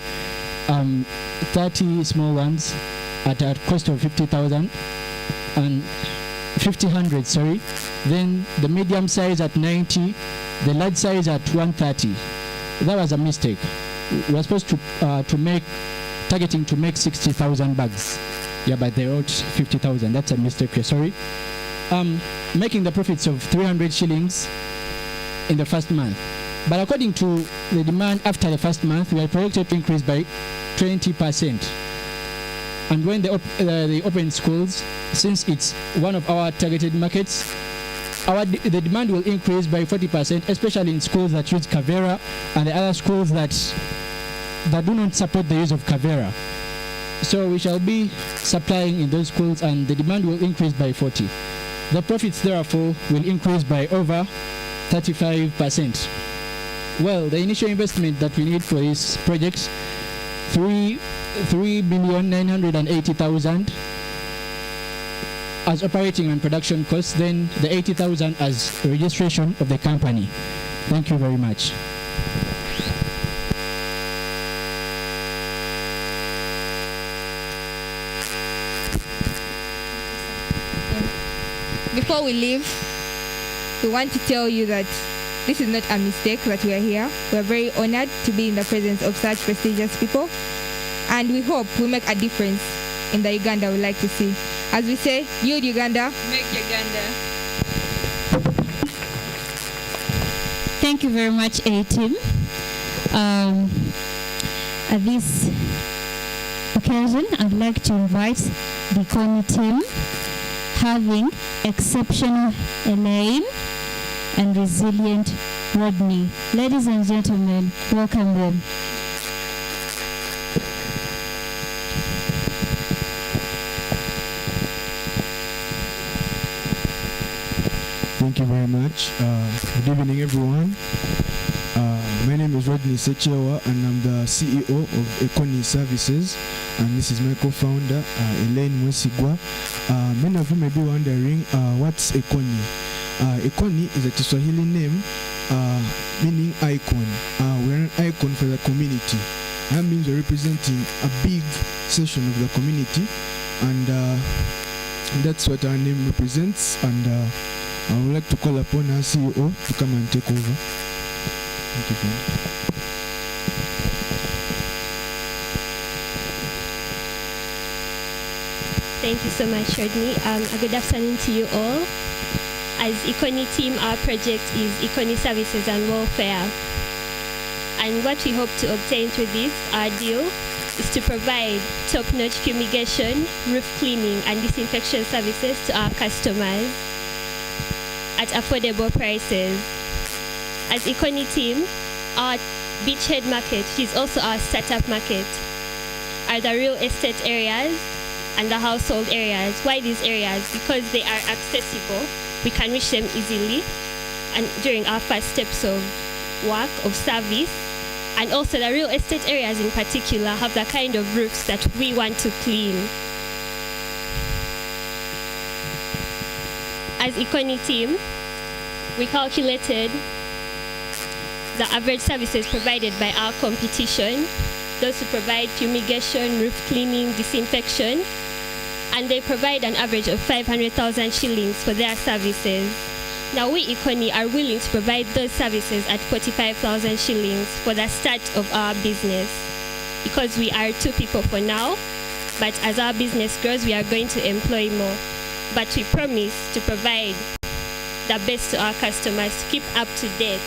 30 small ones at a cost of 50,000 and 50,000, sorry. Then the medium size at 90, the large size at 130. That was a mistake. We were supposed to targeting to make 60,000 bags. Yeah, but they wrote 50,000. That's a mistake. Sorry. Making the profits of 300 shillings in the first month. But according to the demand after the first month, we are projected to increase by 20%. And when they open schools, since it's one of our targeted markets, the demand will increase by 40%, especially in schools that use Kavera and the other schools that do not support the use of Kavera. So we shall be supplying in those schools and the demand will increase by 40. The profits therefore will increase by over 35%. Well, the initial investment that we need for this project, 3,980,000 as operating and production costs, then the 80,000 as registration of the company. Thank you very much. Before we leave, we want to tell you that this is not a mistake that we are here. We are very honored to be in the presence of such prestigious people, and we hope we make a difference in the Uganda we like to see. As we say, build Uganda, Make Uganda. Thank you very much, A-Team. At this occasion, I'd like to invite the Kony team, having exceptional Elaine and resilient Rodney. Ladies and gentlemen, welcome them. Thank you very much. Good evening, everyone. My name is Rodney Sechewa, and I'm the CEO of Ekoni Services, and this is my co-founder, Elaine Mwesigwa. Many of you may be wondering, what's Ekoni? Ekoni is a Kiswahili name, meaning icon. We're an icon for the community. That means we're representing a big section of the community, and that's what our name represents. And I would like to call upon our CEO to come and take over. Thank you, friend. Thank you so much, Rodney. A good afternoon to you all. As Ekoni team, our project is Ekoni Services and Welfare. And what we hope to obtain through this, our deal, is to provide top-notch fumigation, roof cleaning, and disinfection services to our customers at affordable prices. As Ekoni team, our beachhead market, which is also our startup market, are the real estate areas and the household areas. Why these areas? Because they are accessible. We can reach them easily and during our first steps of work, of service. And also the real estate areas in particular have the kind of roofs that we want to clean. As Ekoni team, we calculated the average services provided by our competition, those who provide fumigation, roof cleaning, disinfection, and they provide an average of 500,000 shillings for their services. Now we Ekoni are willing to provide those services at 45,000 shillings for the start of our business, because we are 2 people for now, but as our business grows, we are going to employ more. But we promise to provide the best to our customers, to keep up to date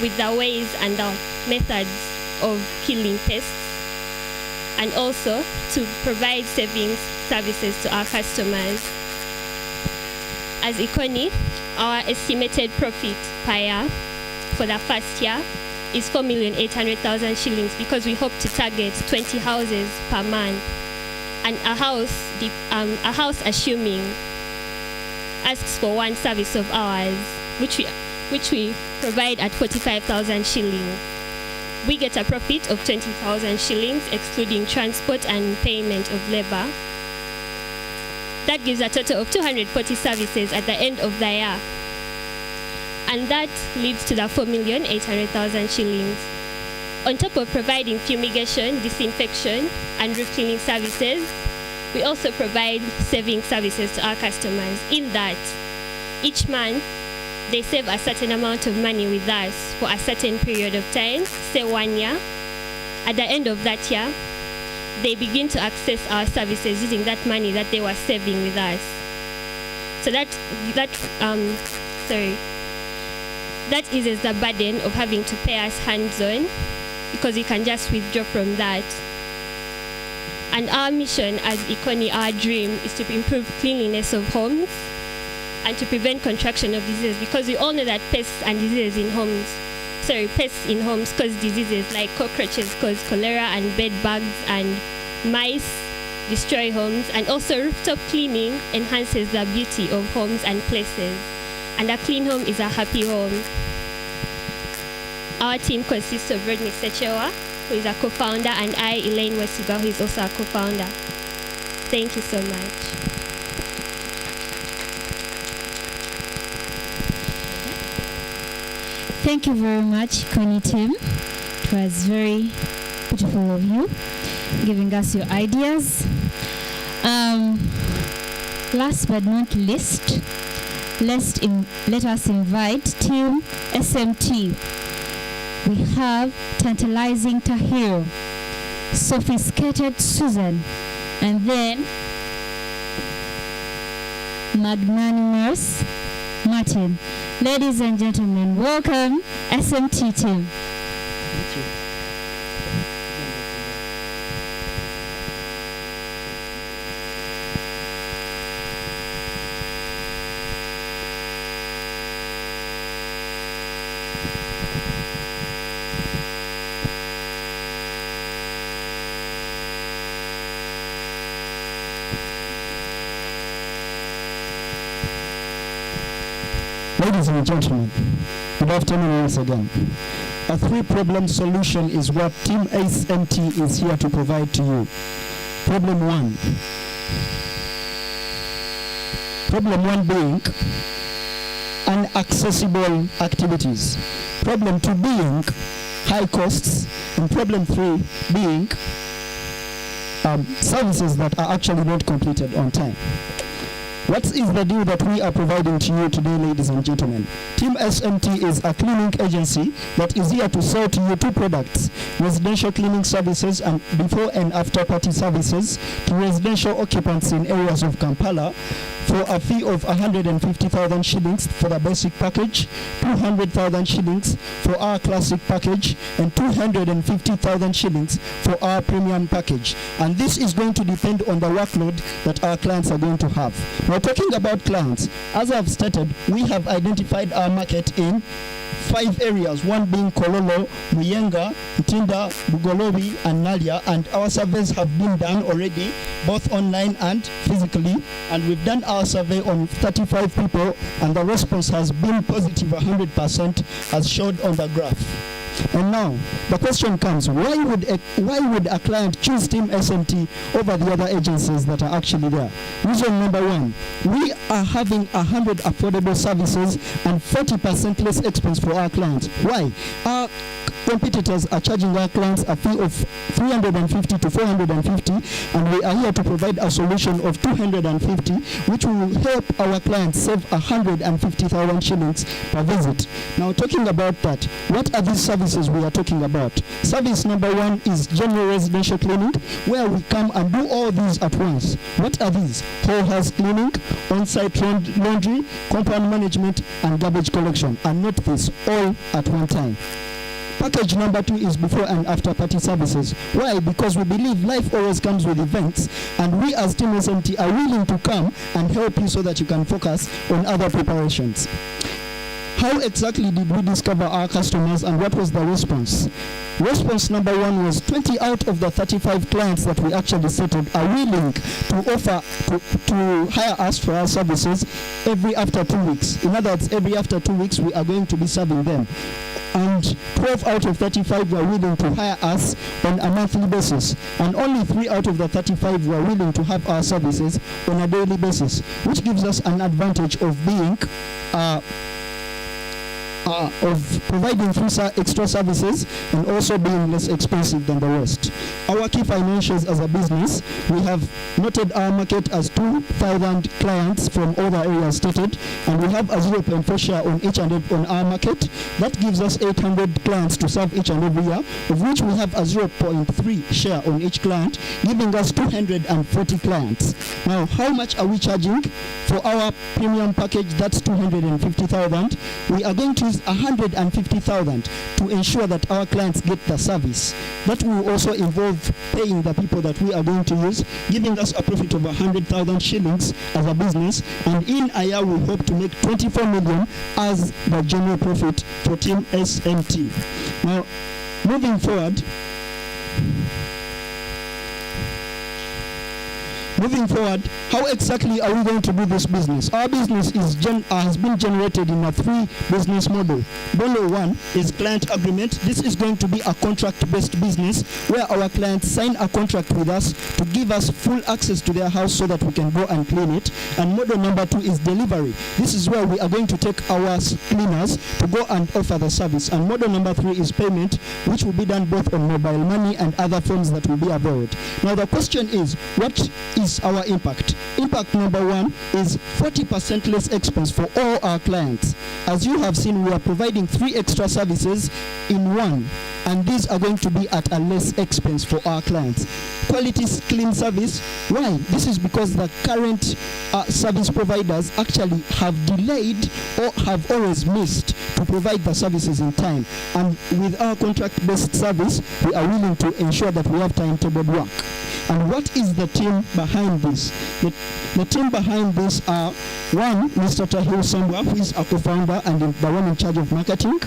with the ways and the methods of killing pests, and also to provide savings services to our customers. As Ekoni, our estimated profit per year for the first year is 4,800,000 shillings, because we hope to target 20 houses per month. And a house assuming asks for one service of ours, which we provide at 45,000 shillings. We get a profit of 20,000 shillings, excluding transport and payment of labor. That gives a total of 240 services at the end of the year. And that leads to the 4,800,000 shillings. On top of providing fumigation, disinfection, and roof cleaning services, we also provide saving services to our customers in that each month they save a certain amount of money with us for a certain period of time, say 1 year. At the end of that year, they begin to access our services using that money that they were saving with us. So that eases the burden of having to pay us hands-on, because we can just withdraw from that. And our mission as Ikoni, our dream, is to improve cleanliness of homes and to prevent contraction of diseases, because we all know that pests in homes cause diseases like cockroaches cause cholera and bed bugs, and mice destroy homes, and also rooftop cleaning enhances the beauty of homes and places. And a clean home is a happy home. Our team consists of Rodney Sechewa, who is a co-founder, and I, Elaine Wesiga, who is also a co-founder. Thank you so much. Thank you very much, Connie team. It was very beautiful of you giving us your ideas. Last but not least, let us invite Team SMT. We have Tantalizing Tahir, Sophisticated Susan, and then Magnanimous Martin. Ladies and gentlemen, welcome SMT team. Thank you. Ladies and gentlemen, good afternoon once again. A three-problem solution is what Team SMT is here to provide to you. Problem one being inaccessible activities. Problem two being high costs. And problem three being services that are actually not completed on time. What is the deal that we are providing to you today, ladies and gentlemen? Team SMT is a cleaning agency that is here to sell to you two products: residential cleaning services and before and after party services to residential occupants in areas of Kampala for a fee of 150,000 shillings for the basic package, 200,000 shillings for our classic package, and 250,000 shillings for our premium package. And this is going to depend on the workload that our clients are going to have. Now, talking about clients, as I've stated, we have identified our market in 5 areas, one being Kololo, Muyenga, Ntinda, Bugolobi, and Nalia, and our surveys have been done already, both online and physically, and we've done our survey on 35 people, and the response has been positive 100%, as showed on the graph. And now, the question comes, why would a client choose Team SMT over the other agencies that are actually there? Reason number one, we are having 100 affordable services and 40% less expense for our clients. Why? Our competitors are charging our clients a fee of 350 to 450, and we are here to provide a solution of 250, which will help our clients save 150,000 shillings per visit. Now, talking about that, what are these services we are talking about? Service number one is general residential cleaning, where we come and do all these at once. What are these? Whole house cleaning, on-site laundry, compound management, and garbage collection. And not this, all at one time. Package number two is before and after party services. Why? Because we believe life always comes with events, and we as Team SMT are willing to come and help you so that you can focus on other preparations. How exactly did we discover our customers, and what was the response? Response number one was 20 out of the 35 clients that we actually settled are willing to offer to hire us for our services every after 2 weeks. In other words, every after 2 weeks we are going to be serving them. And 12 out of 35 were willing to hire us on a monthly basis. And only 3 out of the 35 were willing to have our services on a daily basis, which gives us an advantage of being of providing free extra services and also being less expensive than the rest. Our key financials as a business, we have noted our market as 2,000 clients from all the areas stated, and we have a 0.4 share on each and every on our market. That gives us 800 clients to serve each and every year, of which we have a 0.3 share on each client, giving us 240 clients. Now, how much are we charging for our premium package? That's 250,000. We are going to use 150,000 to ensure that our clients get the service. That will also involve paying the people that we are going to use, giving us a profit of 100,000 shillings as a business, and in a year we hope to make 24 million as the general profit for Team SMT. Now, moving forward, how exactly are we going to do this business? Our business has been generated in a 3 business model. Model 1 is client agreement. This is going to be a contract-based business where our clients sign a contract with us to give us full access to their house so that we can go and clean it. And model number 2 is delivery. This is where we are going to take our cleaners to go and offer the service. And model number 3 is payment, which will be done both on mobile money and other forms that will be available. Now the question is, what is our impact? Impact number 1 is 40% less expense for all our clients. As you have seen, we are providing 3 extra services in one, and these are going to be at a less expense for our clients. Quality clean service. Why? This is because the current service providers actually have delayed or have always missed to provide the services in time. And with our contract-based service, we are willing to ensure that we have timetabled work. And what is the team behind this? The team behind this are, one, Mr. Tahil Sambwa, who is a co-founder and the one in charge of marketing.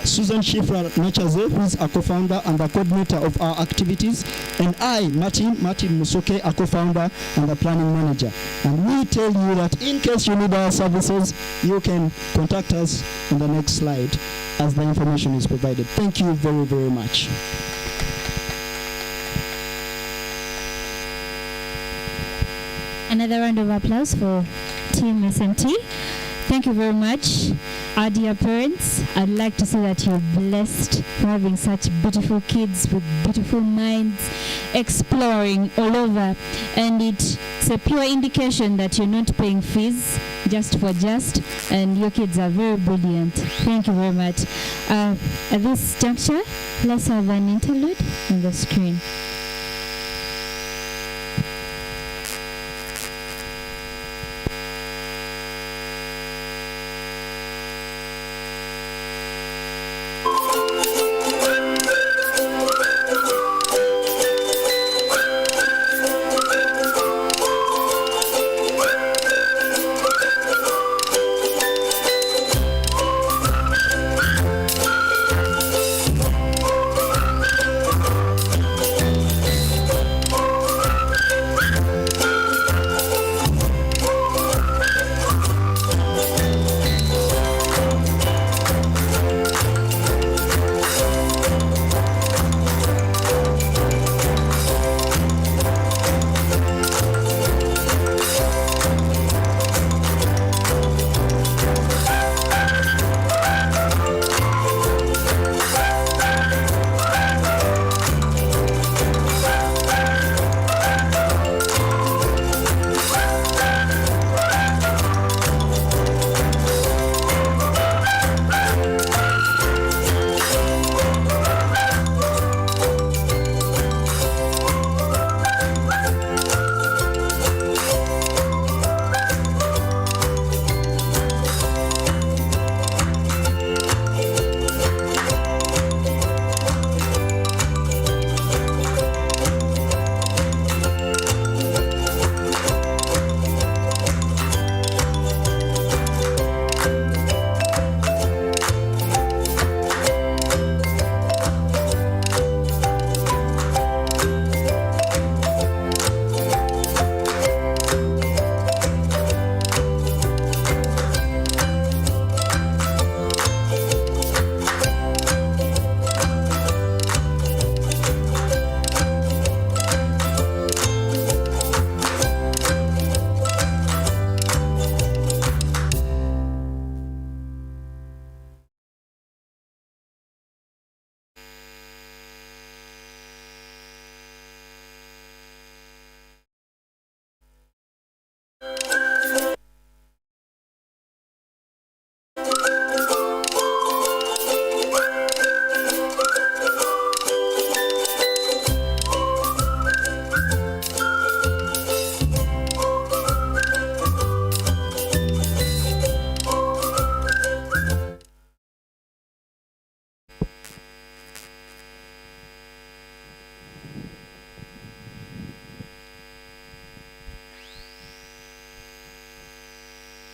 Susan Shifra Nachaze, who is a co-founder and the coordinator of our activities. And I, Martin Musoke, a co-founder and the planning manager. And we tell you that in case you need our services, you can contact us on the next slide as the information is provided. Thank you very, very much. Another round of applause for Team SMT. Thank you very much. Our dear parents, I'd like to say that you're blessed for having such beautiful kids with beautiful minds, exploring all over. And it's a pure indication that you're not paying fees just for just, and your kids are very brilliant. Thank you very much. At this juncture, let's have an interlude on the screen.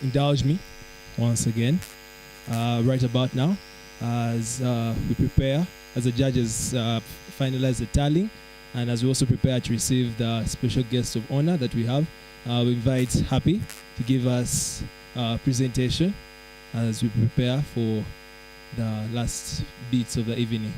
indulge me once again right about now as we prepare, as the judges finalize the tallying, and as we also prepare to receive the special guest of honor that we have. We invite Happy to give us a presentation as we prepare for the last beats of the evening.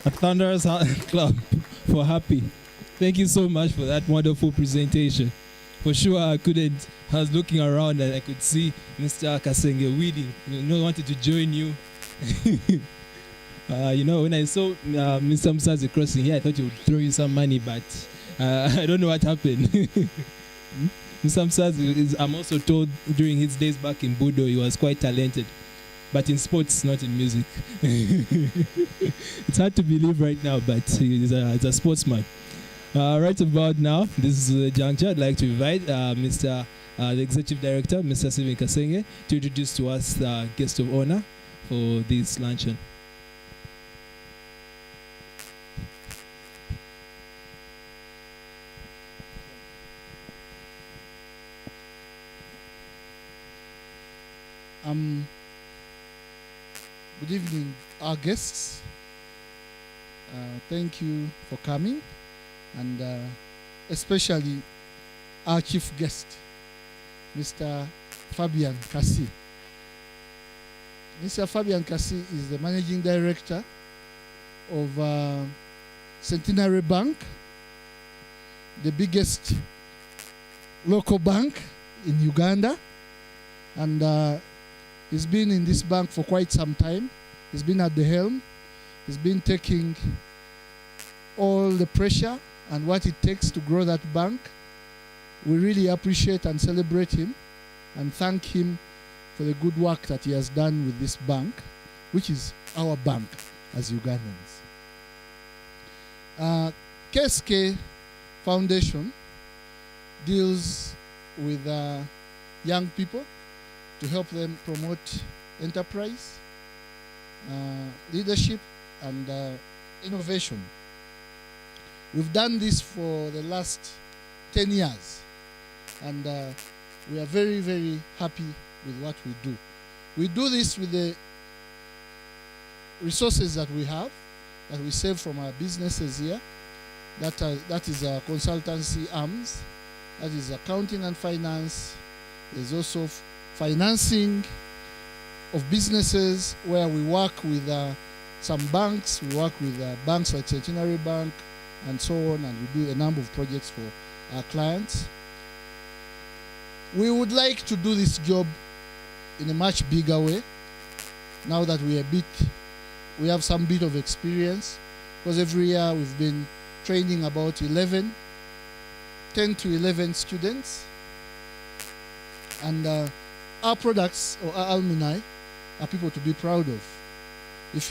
a thunderous clap for Happy. Thank you so much for that wonderful presentation. For sure, I was looking around and I could see Mr. Kasenge weeding. I wanted to join you. When I saw Mr. Musazi crossing here, I thought he would throw you some money, but I don't know what happened. Mr. Musazi, I'm also told during his days back in Budo, he was quite talented. But in sports, not in music. It's hard to believe right now, but he's a sportsman. Right about now, this is the juncture. I'd like to invite the Executive Director, Mr. Steven Kasenge, to introduce to us the guest of honor for this luncheon. Good evening, our guests. Thank you for coming, and especially our chief guest, Mr. Fabian Kassi. Mr. Fabian Kassi is the managing director of Centenary Bank, the biggest local bank in Uganda, and he's been in this bank for quite some time. He's been at the helm. He's been taking all the pressure and what it takes to grow that bank. We really appreciate and celebrate him and thank him for the good work that he has done with this bank, which is our bank as Ugandans. KSK Foundation deals with young people to help them promote enterprise, leadership, and innovation. We've done this for the last 10 years, and we are very, very happy with what we do. We do this with the resources that we have, that we save from our businesses here. That is our consultancy arms, that is accounting and finance. There's also financing of businesses where we work with some banks. We work with banks like Centenary Bank and so on, and we do a number of projects for our clients. We would like to do this job in a much bigger way now that we have some bit of experience, because every year we've been training about 10 to 11 students, and our products or our alumni are people to be proud of. If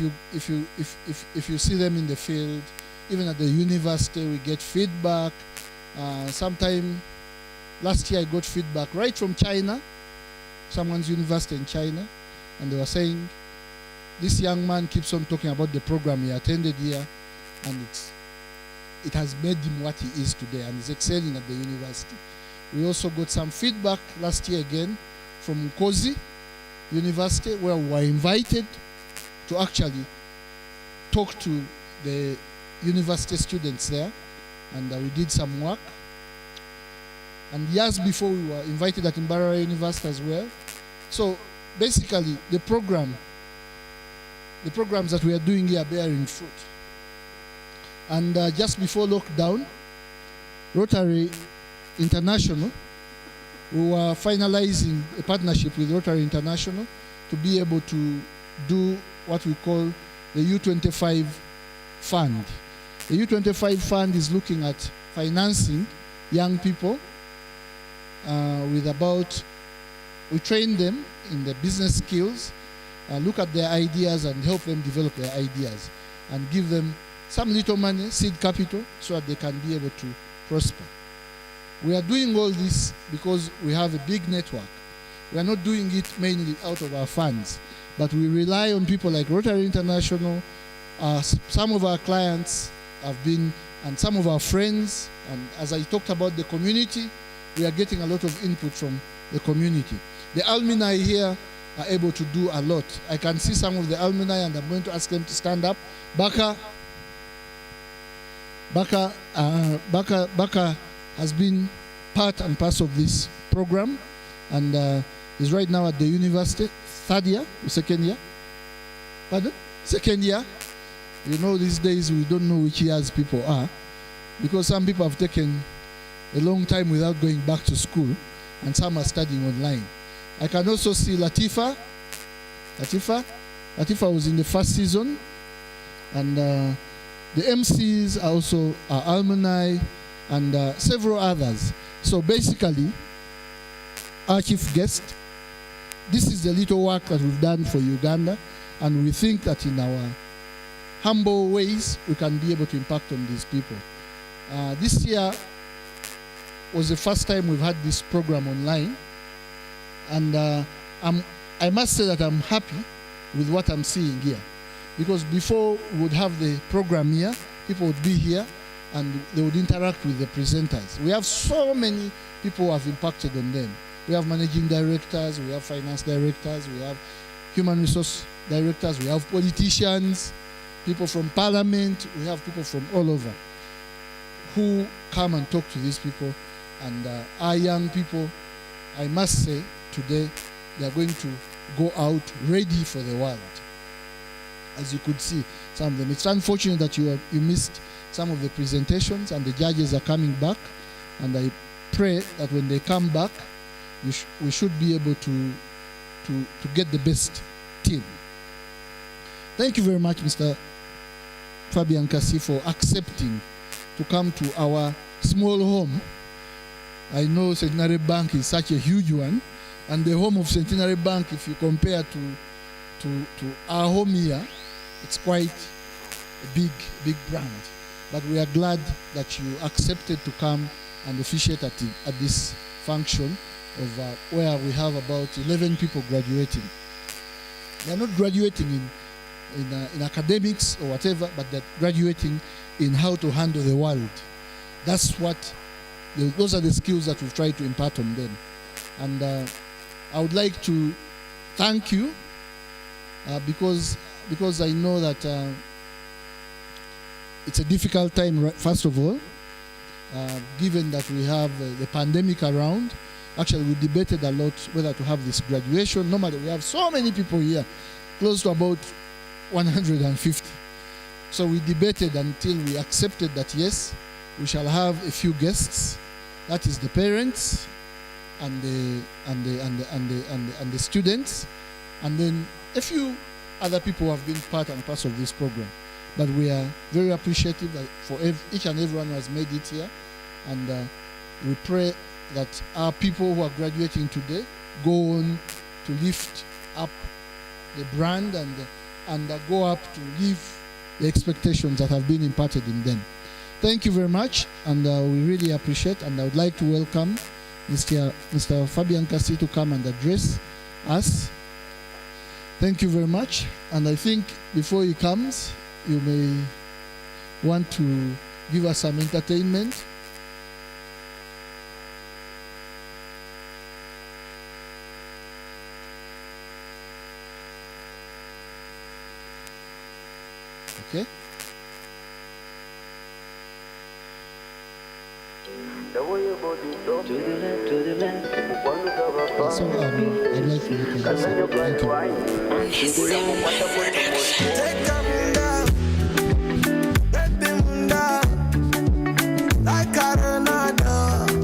you see them in the field, even at the university, we get feedback. Sometime last year I got feedback right from China, someone's university in China, and they were saying this young man keeps on talking about the program he attended here, and it has made him what he is today, and he's excelling at the university. We also got some feedback last year again from Kozi University, where we were invited to actually talk to the university students there, and we did some work. And years before, we were invited at Mbarara University as well. So basically, the programs that we are doing here are bearing fruit. And just before lockdown, Rotary International, we were finalizing a partnership with Rotary International to be able to do what we call the U25 Fund. The U25 Fund is looking at financing young people we train them in the business skills, look at their ideas and help them develop their ideas, and give them some little money, seed capital, so that they can be able to prosper. We are doing all this because we have a big network. We are not doing it mainly out of our funds, but we rely on people like Rotary International. Some of our clients have been, and some of our friends, and as I talked about the community, we are getting a lot of input from the community. The alumni here are able to do a lot. I can see some of the alumni, and I'm going to ask them to stand up. Baka has been part and parcel of this program, and is right now at the university, third year, second year? Pardon? Second year. You know, these days we don't know which years people are, because some people have taken a long time without going back to school, and some are studying online. I can also see Latifa was in the first season, and the MCs are also alumni, and several others. So basically, our chief guest, this is the little work that we've done for Uganda, and we think that in our humble ways we can be able to impact on these people. This year was the first time we've had this program online, and I must say that I'm happy with what I'm seeing here, because before we would have the program here, people would be here and they would interact with the presenters. We have so many people who have impacted on them. We have managing directors, we have finance directors, we have human resource directors, we have politicians, people from parliament, we have people from all over who come and talk to these people. And our young people, I must say, today they are going to go out ready for the world. As you could see, some of them. It's unfortunate that you missed some of the presentations, and the judges are coming back. And I pray that when they come back, we should be able to get the best team. Thank you very much, Mr. Fabian Kasi, for accepting to come to our small home. I know Centenary Bank is such a huge one, and the home of Centenary Bank, if you compare to our home here, it's quite a big brand. But we are glad that you accepted to come and officiate at this function of where we have about 11 people graduating. They are not graduating in academics or whatever, but they're graduating in how to handle the world. Those are the skills that we've tried to impart on them. And I would like to thank you because I know that it's a difficult time, first of all, given that we have the pandemic around. Actually, we debated a lot whether to have this graduation. Normally, we have so many people here, close to about 150. So we debated until we accepted that, yes, we shall have a few guests. That is the parents and the students, and then a few other people who have been part and parcel of this program. But we are very appreciative for each and everyone who has made it here, and we pray that our people who are graduating today go on to lift up the brand and go up to live the expectations that have been imparted in them. Thank you very much, and we really appreciate, and I would like to welcome Mr. Fabian Kasi to come and address us. Thank you very much, and I think before he comes, you may want to give us some entertainment. Okay? So I'd like to look at this. Thank you.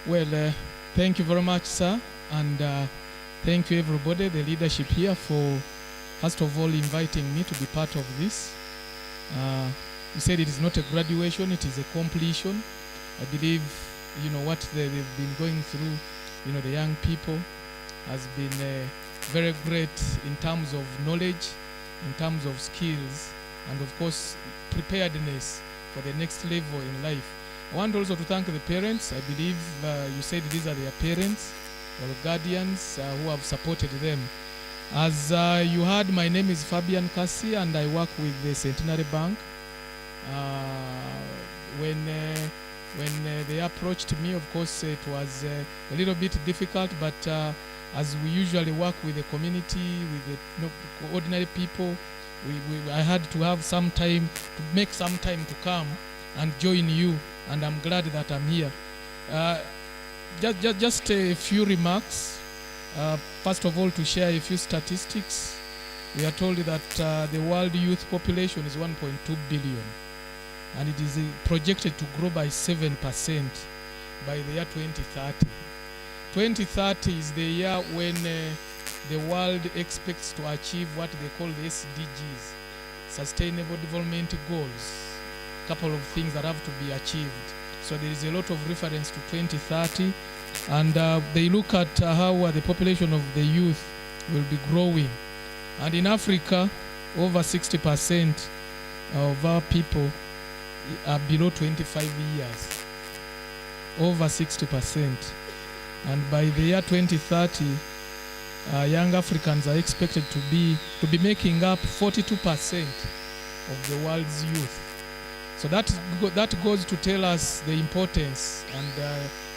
Well, thank you very much, sir, and thank you everybody, the leadership here, for first of all inviting me to be part of this. You said it is not a graduation, it is a completion. I believe, what they've been going through, the young people, has been very great in terms of knowledge, in terms of skills, and of course, preparedness for the next level in life. I want also to thank the parents. I believe you said these are their parents or guardians who have supported them. As you heard, my name is Fabian Kasi, and I work with the Centenary Bank. when they approached me, of course, it was a little bit difficult, but as we usually work with the community, with the ordinary people, I had to have some time, to make some time to come and join you, and I'm glad that I'm here. Just a few remarks. First of all, to share a few statistics. We are told that the world youth population is 1.2 billion, and it is projected to grow by 7% by the year 2030. 2030 is the year when the world expects to achieve what they call the SDGs, Sustainable Development Goals. A couple of things that have to be achieved. So there is a lot of reference to 2030, and they look at how the population of the youth will be growing. And in Africa, over 60% of our people are below 25 years. Over 60%. And by the year 2030, young Africans are expected to be making up 42% of the world's youth. So that goes to tell us the importance and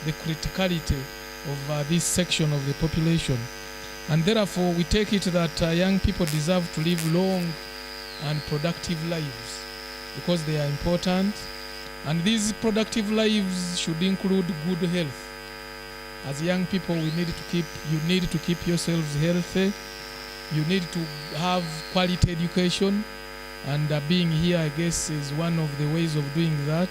the criticality of this section of the population. And therefore, we take it that young people deserve to live long and productive lives because they are important. And these productive lives should include good health. As young people, you need to keep yourselves healthy. You need to have quality education. And being here, I guess, is one of the ways of doing that.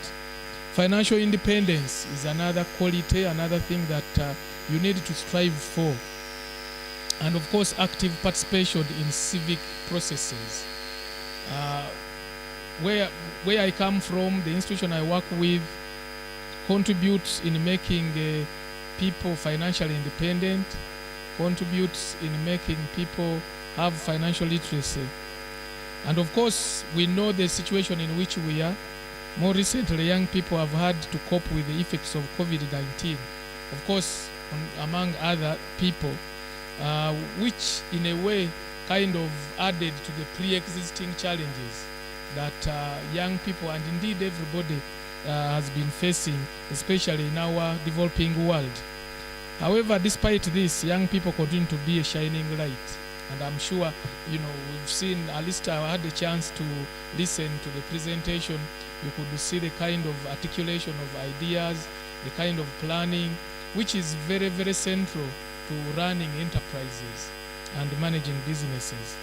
Financial independence is another quality, another thing that you need to strive for. And of course, active participation in civic processes. Where I come from, the institution I work with contributes in making people financially independent, contributes in making people have financial literacy. And of course, we know the situation in which we are. More recently, young people have had to cope with the effects of COVID-19. Of course, among other people, which in a way kind of added to the pre-existing challenges that young people and indeed everybody has been facing, especially in our developing world. However, despite this, young people continue to be a shining light. And I'm sure, we've seen, at least I had a chance to listen to the presentation. You could see the kind of articulation of ideas, the kind of planning, which is very, very central to running enterprises and managing businesses.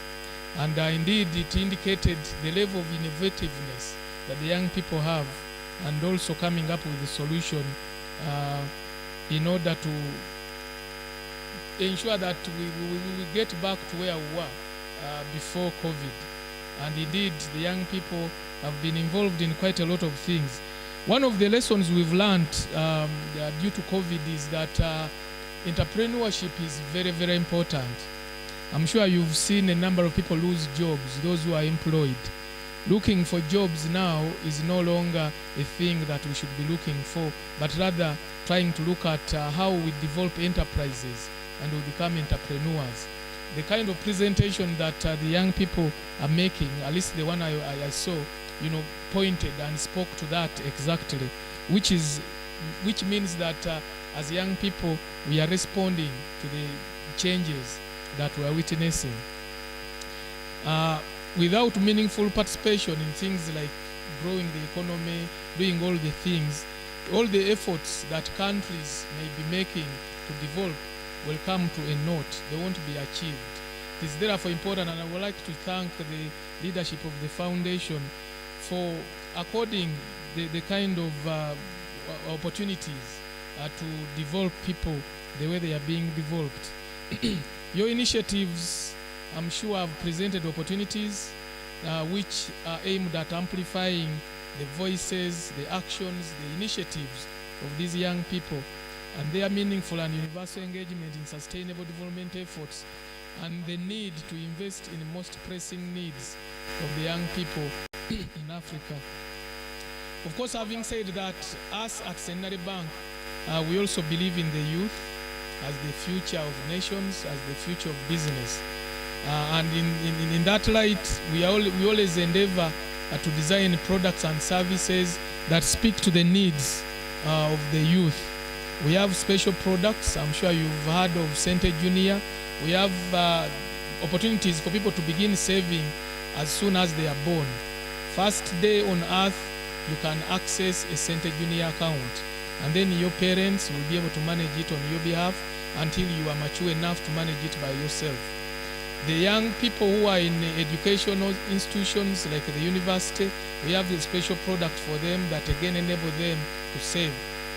And indeed, it indicated the level of innovativeness that the young people have, and also coming up with a solution in order to ensure that we get back to where we were before COVID. And indeed, the young people have been involved in quite a lot of things. One of the lessons we've learned due to COVID is that entrepreneurship is very, very important. I'm sure you've seen a number of people lose jobs, those who are employed. Looking for jobs now is no longer a thing that we should be looking for, but rather trying to look at how we develop enterprises and we become entrepreneurs. The kind of presentation that the young people are making, at least the one I saw, pointed and spoke to that exactly, which means that as young people, we are responding to the changes that we are witnessing. Without meaningful participation in things like growing the economy, doing all the things, all the efforts that countries may be making to develop will come to a naught. They won't be achieved. It is therefore important, and I would like to thank the leadership of the foundation for according the kind of opportunities to develop people the way they are being developed. Your initiatives, I'm sure, have presented opportunities which are aimed at amplifying the voices, the actions, the initiatives of these young people, and their meaningful and universal engagement in sustainable development efforts, and the need to invest in the most pressing needs of the young people in Africa. Of course, having said that, us at Centenary Bank, we also believe in the youth as the future of nations, as the future of business. And in that light, we always endeavor to design products and services that speak to the needs of the youth. We have special products. I'm sure you've heard of Center Junior. We have opportunities for people to begin saving as soon as they are born. First day on earth, you can access a Center Junior account, and then your parents will be able to manage it on your behalf until you are mature enough to manage it by yourself. The young people who are in educational institutions like the university, we have a special product for them that again enable them to save.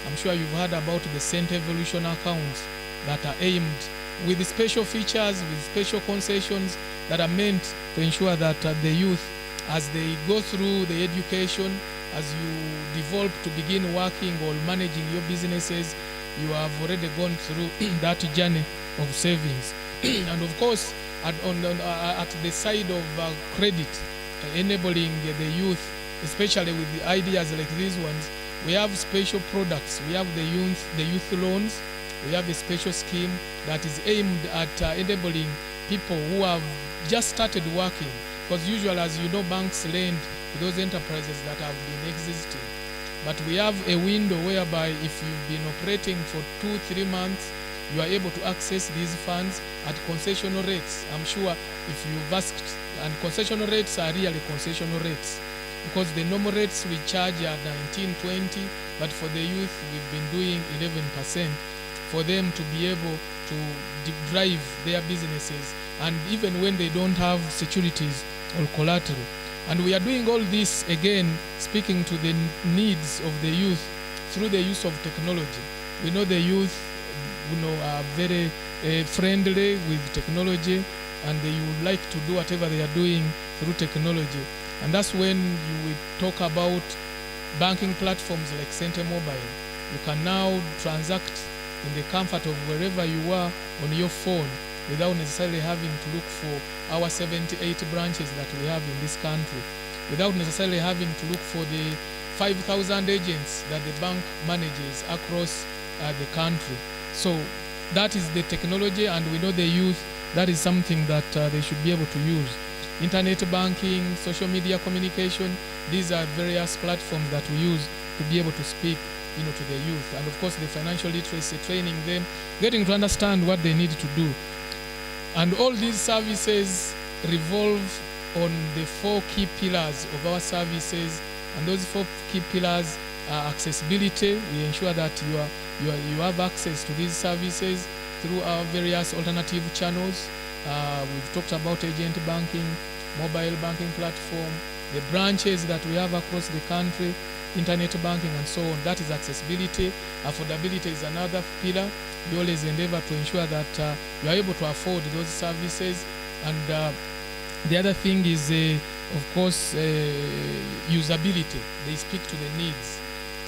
I'm sure you've heard about the Center Evolution accounts that are aimed with special features, with special concessions that are meant to ensure that the youth, as they go through the education, as you develop to begin working or managing your businesses, you have already gone through that journey of savings. And of course, at the side of credit, enabling the youth, especially with the ideas like these ones, we have special products. We have the youth loans. We have a special scheme that is aimed at enabling people who have just started working. Because usually, as you know, banks lend to those enterprises that have been existing. But we have a window whereby if you've been operating for 2-3 months, you are able to access these funds at concessional rates. I'm sure if you've asked, and concessional rates are really concessional rates, because the normal rates we charge are 19-20, but for the youth we've been doing 11% for them to be able to drive their businesses, and even when they don't have securities or collateral. And we are doing all this again, speaking to the needs of the youth through the use of technology. We know the youth, are very friendly with technology, and they would like to do whatever they are doing through technology. And that's when you will talk about banking platforms like Center Mobile. You can now transact in the comfort of wherever you are on your phone without necessarily having to look for our 78 branches that we have in this country, without necessarily having to look for the 5,000 agents that the bank manages across the country. So that is the technology, and we know the youth, that is something that they should be able to use. Internet banking, social media communication, these are various platforms that we use to be able to speak to the youth. And of course the financial literacy, training them, getting to understand what they need to do. And all these services revolve on the 4 key pillars of our services, and those 4 key pillars are accessibility. We ensure that you have access to these services through our various alternative channels. We've talked about agent banking, mobile banking platform, the branches that we have across the country, internet banking, and so on. That is accessibility. Affordability is another pillar. We always endeavor to ensure that you are able to afford those services. And the other thing is, of course, usability. They speak to the needs.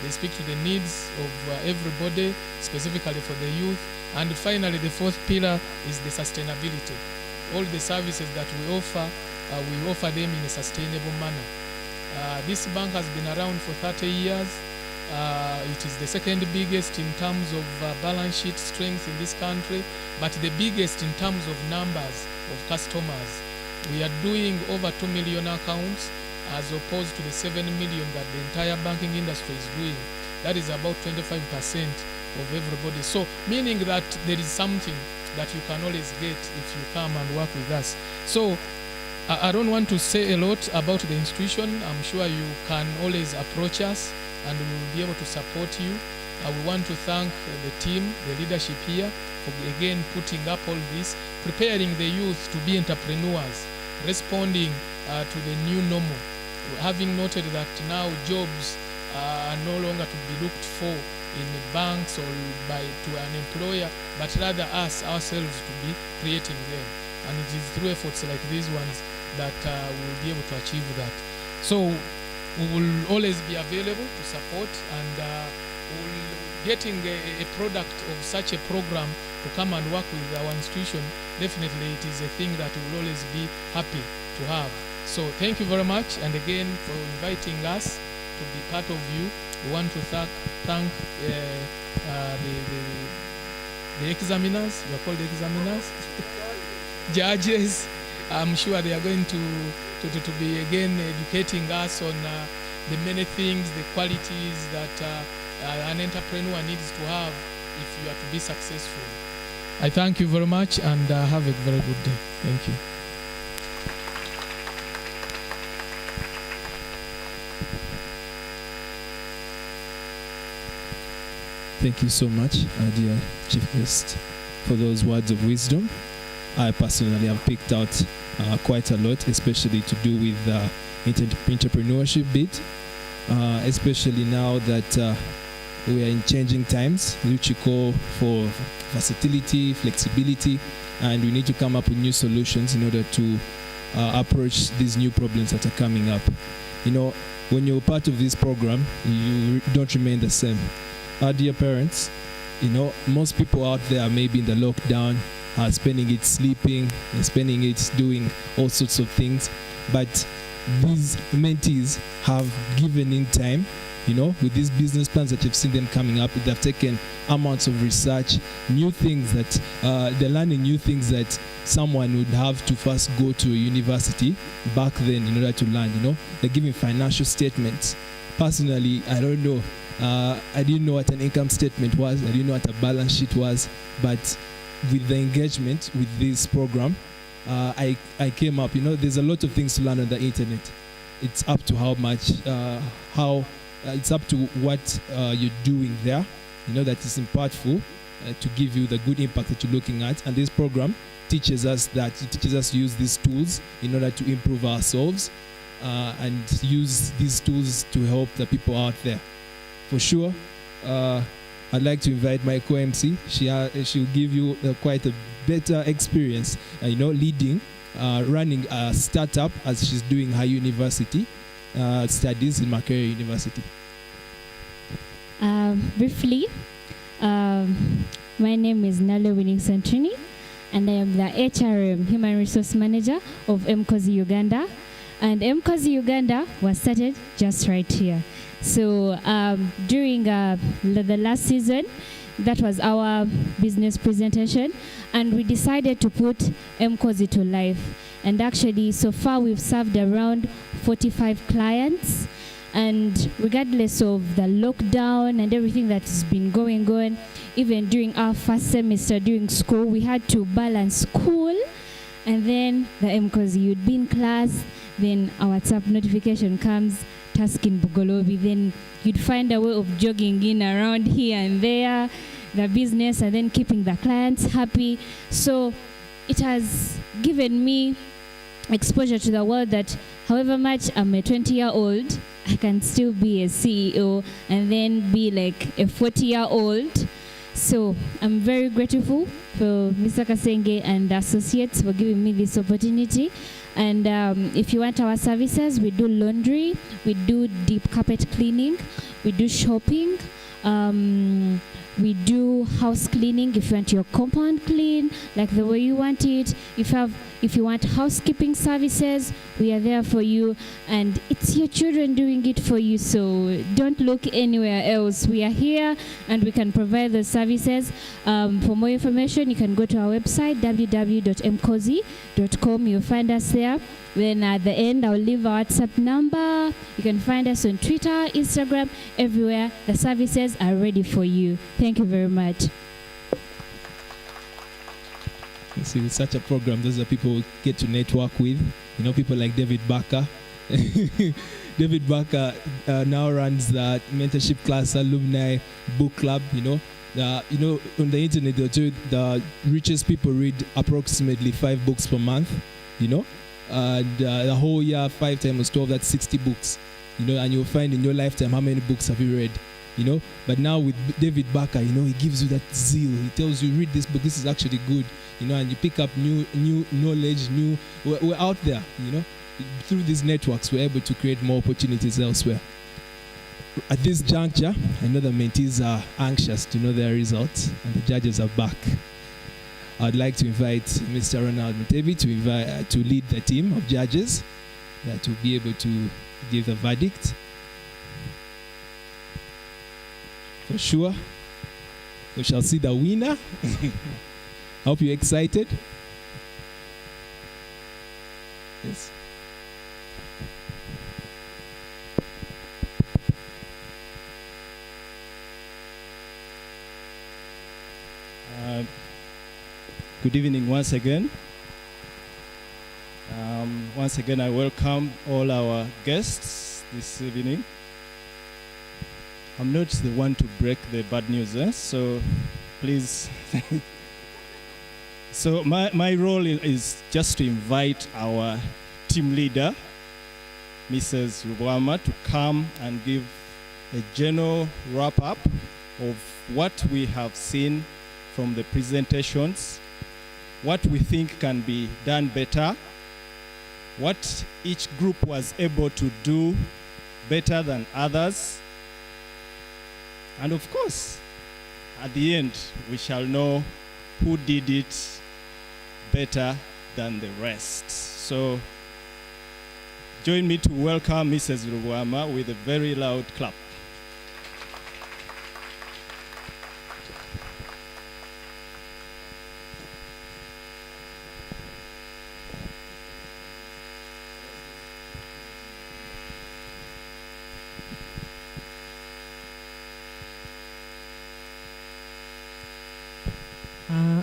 They speak to the needs of everybody, specifically for the youth. And finally, the 4th pillar is the sustainability. All the services that we offer them in a sustainable manner. This bank has been around for 30 years. It is the 2nd biggest in terms of balance sheet strength in this country, but the biggest in terms of numbers of customers. We are doing over 2 million accounts, as opposed to the 7 million that the entire banking industry is doing. That is about 25% of everybody. So, meaning that there is something that you can always get if you come and work with us. So, I don't want to say a lot about the institution. I'm sure you can always approach us and we will be able to support you. We want to thank the team, the leadership here, for again putting up all this, preparing the youth to be entrepreneurs, responding to the new normal. Having noted that now jobs are no longer to be looked for in banks or to an employer, but rather us ourselves to be creating them. And it is through efforts like these ones that we will be able to achieve that. So we will always be available to support, and getting a product of such a program to come and work with our institution, definitely it is a thing that we will always be happy to have. So thank you very much, and again for inviting us to be part of you. We want to thank the examiners. We are called examiners. Judges. I'm sure they are going to be again educating us on the many things, the qualities that an entrepreneur needs to have if you are to be successful. I thank you very much and have a very good day. Thank you. Thank you so much, dear Chief Guest, for those words of wisdom. I personally have picked out quite a lot, especially to do with entrepreneurship bit, especially now that we are in changing times, which you call for versatility, flexibility, and we need to come up with new solutions in order to approach these new problems that are coming up. You know, when you're part of this program, you don't remain the same. Our dear parents, you know, most people out there may be in the lockdown, spending it sleeping, spending it doing all sorts of things, but these mentees have given in time, you know, with these business plans that you've seen them coming up, they've taken amounts of research, new things that they're learning, new things that someone would have to first go to a university back then in order to learn, you know. They're giving financial statements. Personally, I don't know. I didn't know what an income statement was. I didn't know what a balance sheet was. But with the engagement with this program, I came up. You know, there's a lot of things to learn on the internet. It's up to how much, it's up to what you're doing there. You know, that is impactful to give you the good impact that you're looking at. And this program teaches us that. It teaches us to use these tools in order to improve ourselves and use these tools to help the people out there. For sure, I'd like to invite my co-MC. She'll give you quite a better experience, you know, leading, running a startup as she's doing her university studies in Makerere University. Briefly, my name is Nalo Winning Santrini, and I am the HRM, Human Resource Manager of MCOSI Uganda. And MCOSI Uganda was started just right here. So during the last season, that was our business presentation, and we decided to put MCOSI to life. And actually, so far we've served around 45 clients. And regardless of the lockdown and everything that's been going on, even during our first semester during school, we had to balance school and then the MCOSI. You'd be in class, then our WhatsApp notification comes, task in Bugolobi, then you'd find a way of jogging in around here and there, the business, and then keeping the clients happy. So it has given me exposure to the world that however much I'm a 20-year-old, I can still be a CEO and then be like a 40-year-old. So I'm very grateful for Mr. Kasenge and associates for giving me this opportunity. And if you want our services, we do laundry, we do deep carpet cleaning, we do shopping, we do house cleaning if you want your compound clean, like the way you want it. If you want housekeeping services, we are there for you. And it's your children doing it for you, so don't look anywhere else. We are here and we can provide the services. For more information, you can go to our website, www.mcosi.com. You'll find us there. Then at the end, I'll leave our WhatsApp number. You can find us on Twitter, Instagram, everywhere. The services are ready for you. Thank you very much. You see, with such a program, those are people we get to network with. You know, people like David Barker. David Barker now runs the mentorship class, alumni book club. You know, on the internet, they'll tell you the richest people read approximately 5 books per month. You know, and the whole year, 5 times 12, that's 60 books. You know, and you'll find in your lifetime how many books have you read. You know, but now with David Barker, you know, he gives you that zeal. He tells you, read this book, this is actually good. You know, and you pick up new knowledge, we're out there, you know. Through these networks, we're able to create more opportunities elsewhere. At this juncture, I know the mentees are anxious to know their results, and the judges are back. I'd like to invite Mr. Ronald Mutebi to lead the team of judges that will be able to give the verdict. For sure, we shall see the winner. I hope you're excited. Yes. Good evening once again. Once again, I welcome all our guests this evening. I'm not the one to break the bad news, so please. So my role is just to invite our team leader, Mrs. Rugwama, to come and give a general wrap-up of what we have seen from the presentations, what we think can be done better, what each group was able to do better than others, and of course, at the end, we shall know who did it better than the rest. So join me to welcome Mrs. Rugwama with a very loud clap.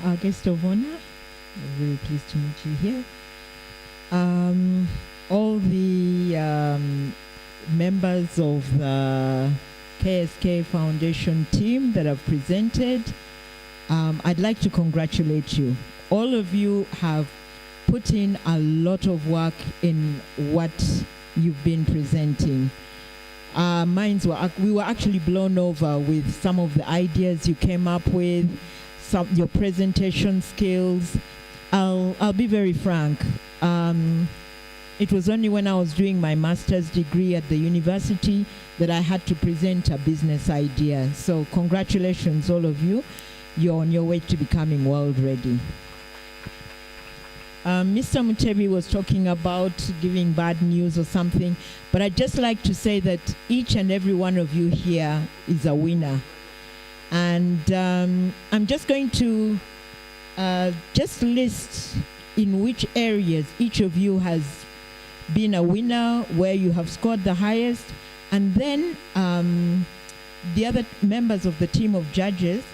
Our guest of honor, we're very pleased to meet you here. All the members of the KSK Foundation team that have presented, I'd like to congratulate you. All of you have put in a lot of work in what you've been presenting. We were actually blown over with some of the ideas you came up with, your presentation skills. I'll be very frank. It was only when I was doing my master's degree at the university that I had to present a business idea. So congratulations, all of you. You're on your way to becoming world ready. Mr. Mutebi was talking about giving bad news or something, but I'd just like to say that each and every one of you here is a winner. And I'm just going to just list in which areas each of you has been a winner, where you have scored the highest, and then the other members of the team of judges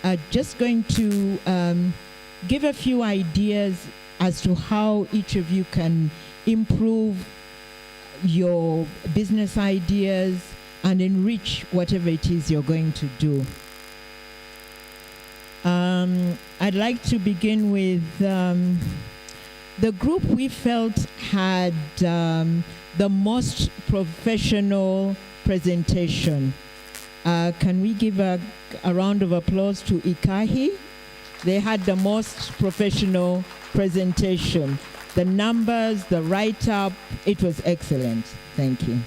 are just going to give a few ideas as to how each of you can improve your business ideas and enrich whatever it is you're going to do. I'd like to begin with the group we felt had the most professional presentation. Can we give a round of applause to Ikahi? They had the most professional presentation. The numbers, the write-up, it was excellent. Thank you.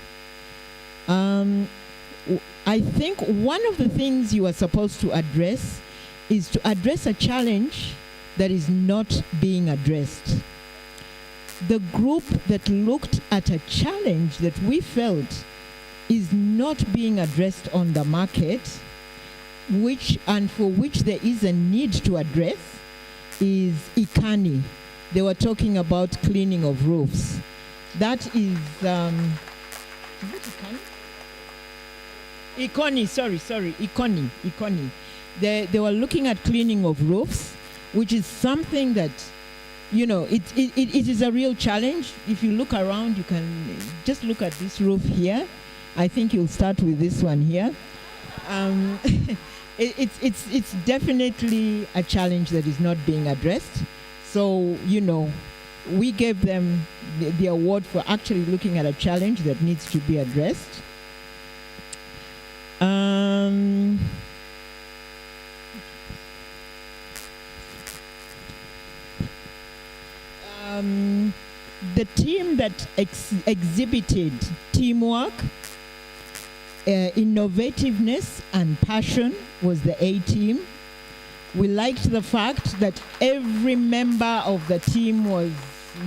I think one of the things you are supposed to address is to address a challenge that is not being addressed. The group that looked at a challenge that we felt is not being addressed on the market, and for which there is a need to address, is Ikani. They were talking about cleaning of roofs. That is Ikoni, sorry, Ikoni. They were looking at cleaning of roofs, which is something that, you know, it is a real challenge. If you look around, you can just look at this roof here. I think you'll start with this one here. It's definitely a challenge that is not being addressed. So, you know, we gave them the award for actually looking at a challenge that needs to be addressed. The team that exhibited teamwork, innovativeness, and passion was the A team. We liked the fact that every member of the team was,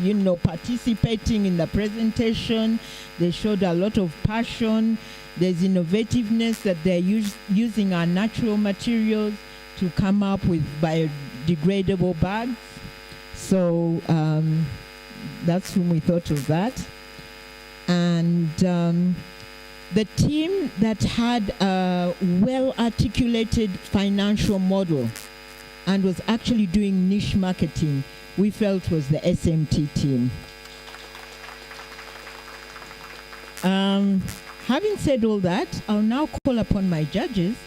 you know, participating in the presentation. They showed a lot of passion. There's innovativeness that they're using our natural materials to come up with biodegradable bags. So that's whom we thought of that. And the team that had a well-articulated financial model and was actually doing niche marketing, we felt was the SMT team. Having said all that, I'll now call upon my judges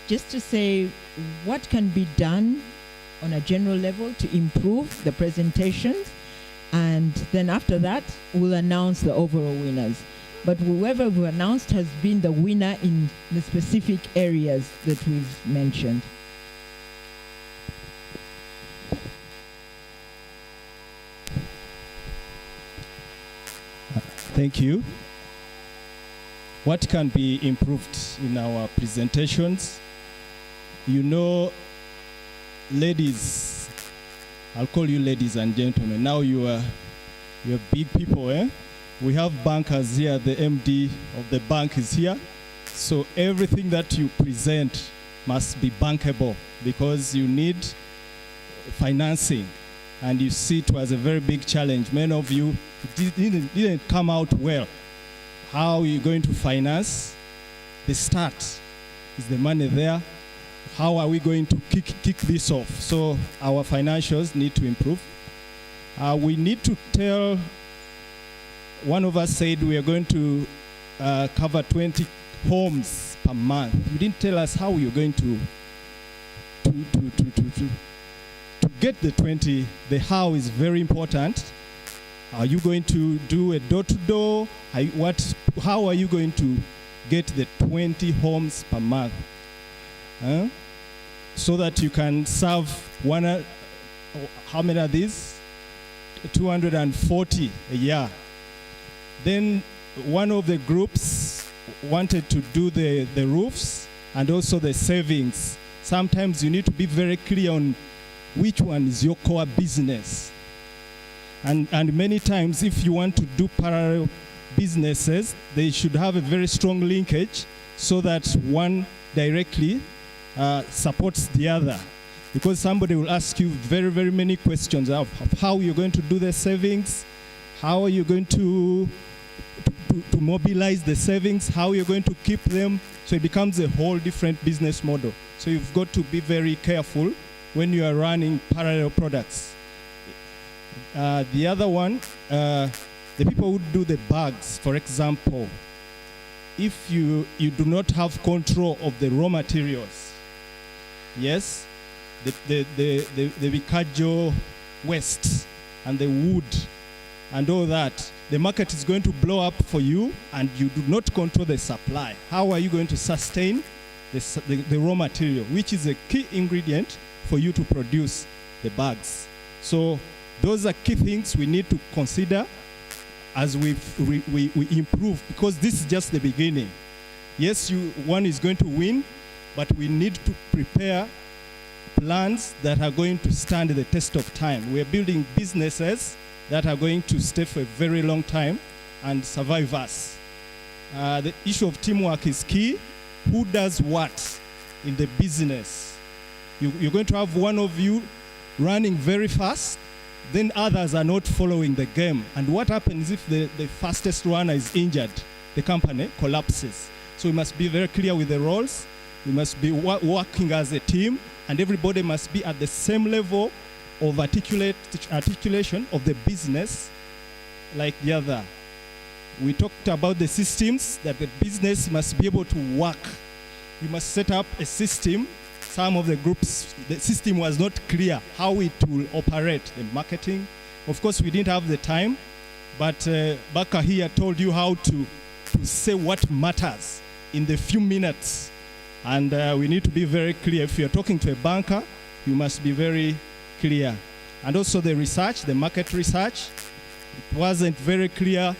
just to say what can be done on a general level to improve the presentations, and then after that, we'll announce the overall winners. But whoever we announced has been the winner in the specific areas that we've mentioned. Thank you. What can be improved in our presentations? You know, ladies, I'll call you ladies and gentlemen. Now you're big people, eh? We have bankers here. The MD of the bank is here. So everything that you present must be bankable because you need financing. And you see it was a very big challenge. Many of you didn't come out well. How are you going to finance? The start. Is the money there? How are we going to kick this off? So our financials need to improve. We need to tell, one of us said we are going to cover 20 homes per month. You didn't tell us how you're going to get the 20. The how is very important. Are you going to do a door-to-door? How are you going to get the 20 homes per month? So that you can serve how many are these? 240 a year. Then one of the groups wanted to do the roofs and also the savings. Sometimes you need to be very clear on which one is your core business. And many times, if you want to do parallel businesses, they should have a very strong linkage so that one directly supports the other. Because somebody will ask you very, very many questions of how you're going to do the savings, how are you going to mobilize the savings, how you're going to keep them. So it becomes a whole different business model. So you've got to be very careful when you are running parallel products. The other one, the people who do the bags, for example, if you do not have control of the raw materials, yes, the Vicaggio waste and the wood and all that, the market is going to blow up for you and you do not control the supply. How are you going to sustain the raw material, which is a key ingredient for you to produce the bags? So those are key things we need to consider as we improve, because this is just the beginning. Yes, one is going to win, but we need to prepare plans that are going to stand the test of time. We are building businesses that are going to stay for a very long time and survive us. The issue of teamwork is key. Who does what in the business? You're going to have one of you running very fast, then others are not following the game. And what happens if the fastest runner is injured? The company collapses. So we must be very clear with the roles. We must be working as a team, and everybody must be at the same level of articulation of the business like the other. We talked about the systems that the business must be able to work. We must set up a system. Some of the groups, the system was not clear how it will operate, the marketing. Of course, we didn't have the time, but Baka here told you how to say what matters in the few minutes. And we need to be very clear. If you're talking to a banker, you must be very clear. And also the research, the market research, it wasn't very clear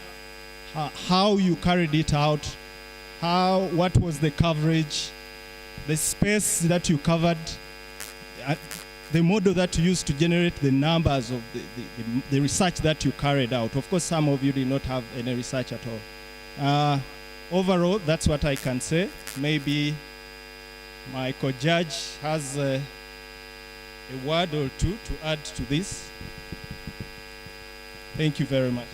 how you carried it out, what was the coverage, the space that you covered, the model that you used to generate the numbers of the research that you carried out. Of course, some of you did not have any research at all. Overall, that's what I can say. Maybe my co-judge has a word or two to add to this. Thank you very much.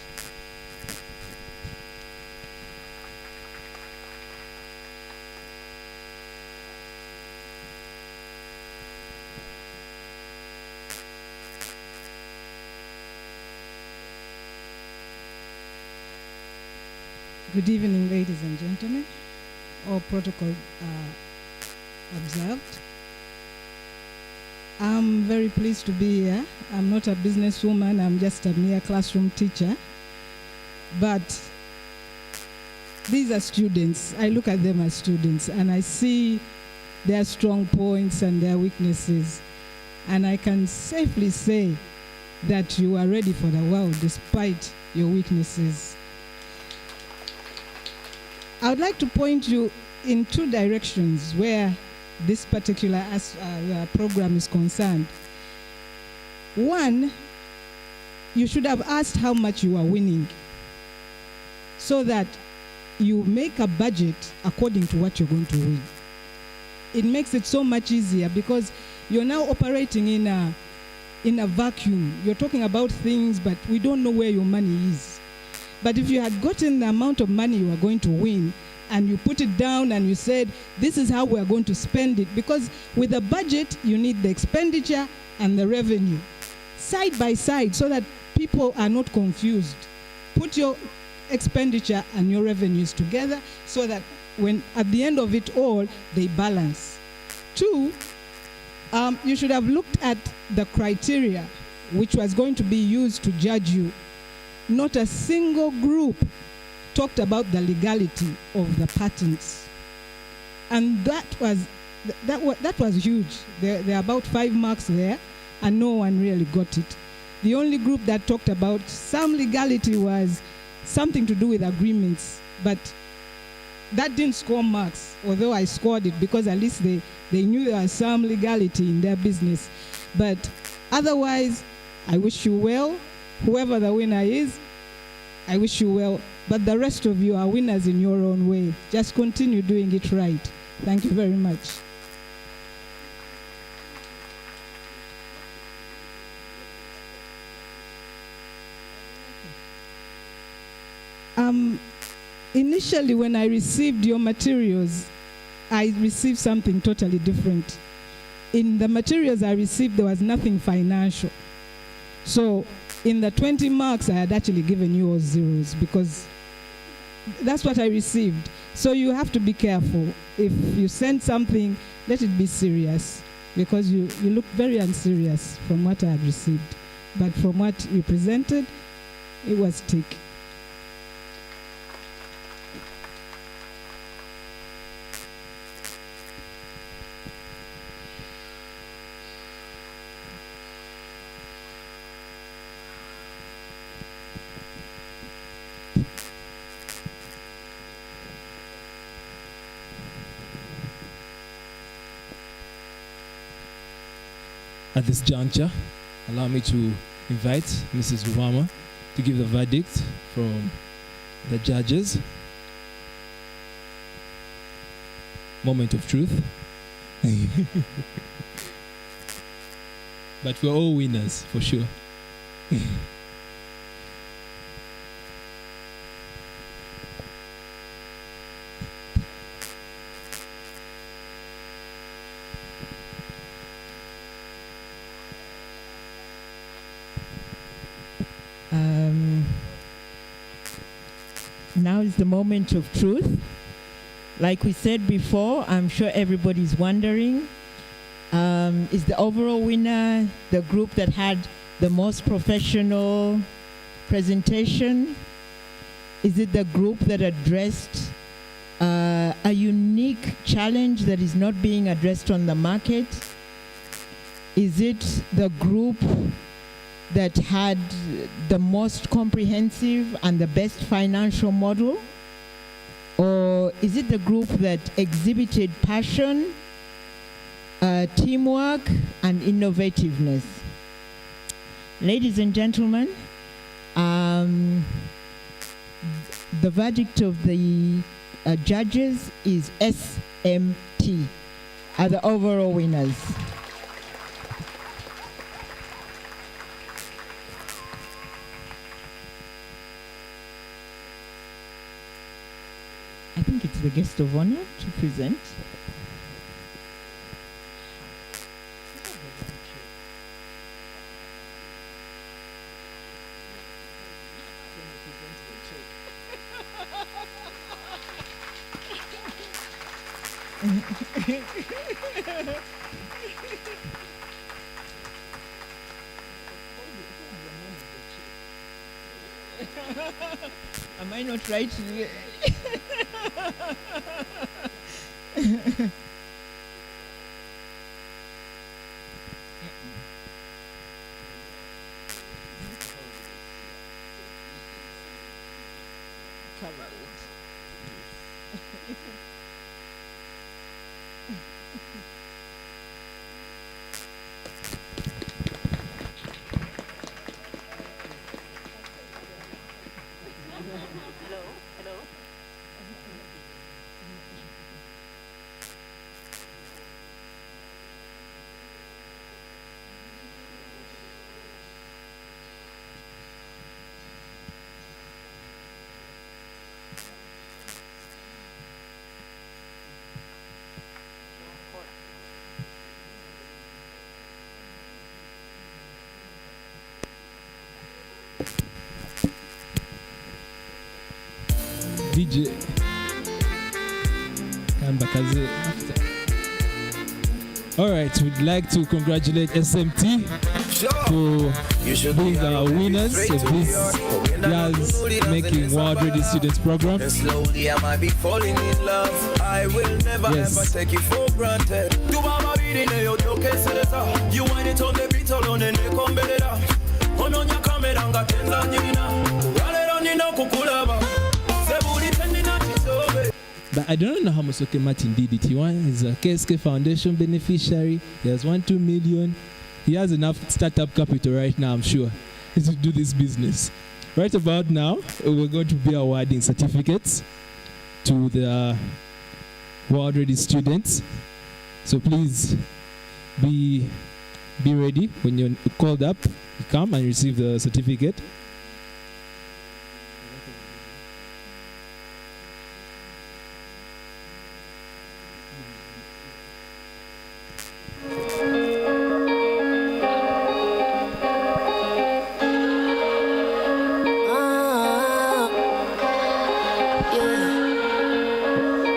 Good evening, ladies and gentlemen. All protocol observed. I'm very pleased to be here. I'm not a businesswoman, I'm just a mere classroom teacher. But these are students. I look at them as students and I see their strong points and their weaknesses. And I can safely say that you are ready for the world despite your weaknesses. I would like to point you in two directions where this particular program is concerned. One, you should have asked how much you are winning so that you make a budget according to what you're going to win. It makes it so much easier because you're now operating in a vacuum. You're talking about things, but we don't know where your money is. But if you had gotten the amount of money you are going to win, and you put it down and you said, this is how we're going to spend it, because with a budget, you need the expenditure and the revenue side by side so that people are not confused. Put your expenditure and your revenues together so that when at the end of it all, they balance. Two, you should have looked at the criteria which was going to be used to judge you. Not a single group talked about the legality of the patents, and that was huge. There are about 5 marks there, and no one really got it. The only group that talked about some legality was something to do with agreements, but that didn't score marks, although I scored it because at least they knew there was some legality in their business. But otherwise, I wish you well. Whoever the winner is, I wish you well. But the rest of you are winners in your own way. Just continue doing it right. Thank you very much. Initially, when I received your materials, I received something totally different. In the materials I received, there was nothing financial. So in the 20 marks, I had actually given you all zeros because that's what I received. So you have to be careful. If you send something, let it be serious, because you look very unserious from what I had received. But from what you presented, it was tick. At this juncture, allow me to invite Mrs. Ruwama to give the verdict from the judges. Moment of truth. But we're all winners, for sure. Now is the moment of truth. Like we said before, I'm sure everybody's wondering, is the overall winner the group that had the most professional presentation? Is it the group that addressed a unique challenge that is not being addressed on the market? Is it the group that had the most comprehensive and the best financial model? Or is it the group that exhibited passion, teamwork, and innovativeness? Ladies and gentlemen, the verdict of the judges is SMT, are the overall winners. I think it's the guest of honor to present. Am I not right? Cover it. DJ Kambakaze after. All right, we'd like to congratulate SMT for being our winners of this Girls Making World Ready Students Program. And slowly I might be falling in love. I will never ever take you for granted. You want it on the beat on the neck on belera. On your camera nga Tanzania. Wale on the kukulaba. But I don't know how Musoke Martin did it. He's a KSK Foundation beneficiary. He has 1-2 million. He has enough startup capital right now, I'm sure, to do this business. Right about now, we're going to be awarding certificates to the World Ready students. So please be ready. When you're called up, you come and receive the certificate.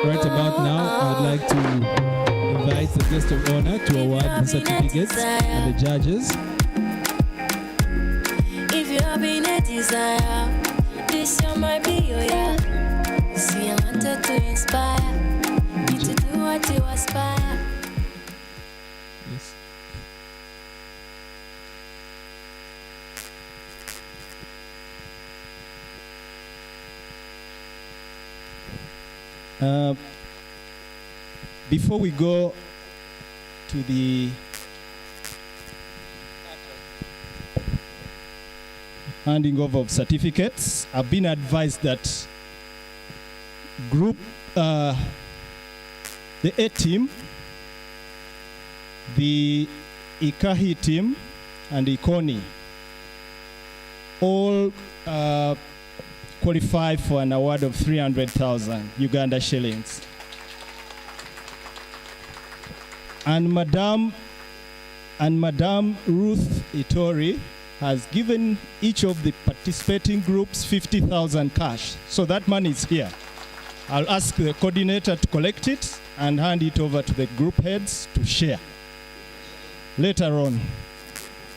Right about now, I'd like to invite the guest of honor to award the certificates and the judges. If you have been a desire, this year might be your year. See, I wanted to inspire you to do what you aspire. Yes. Before we go to the handing over of certificates, I've been advised that group, the A team, the Ikahi team, and Ikoni all qualify for an award of 300,000 Uganda shillings. And Madam Ruth Itori has given each of the participating groups 50,000 cash. So that money is here. I'll ask the coordinator to collect it and hand it over to the group heads to share later on.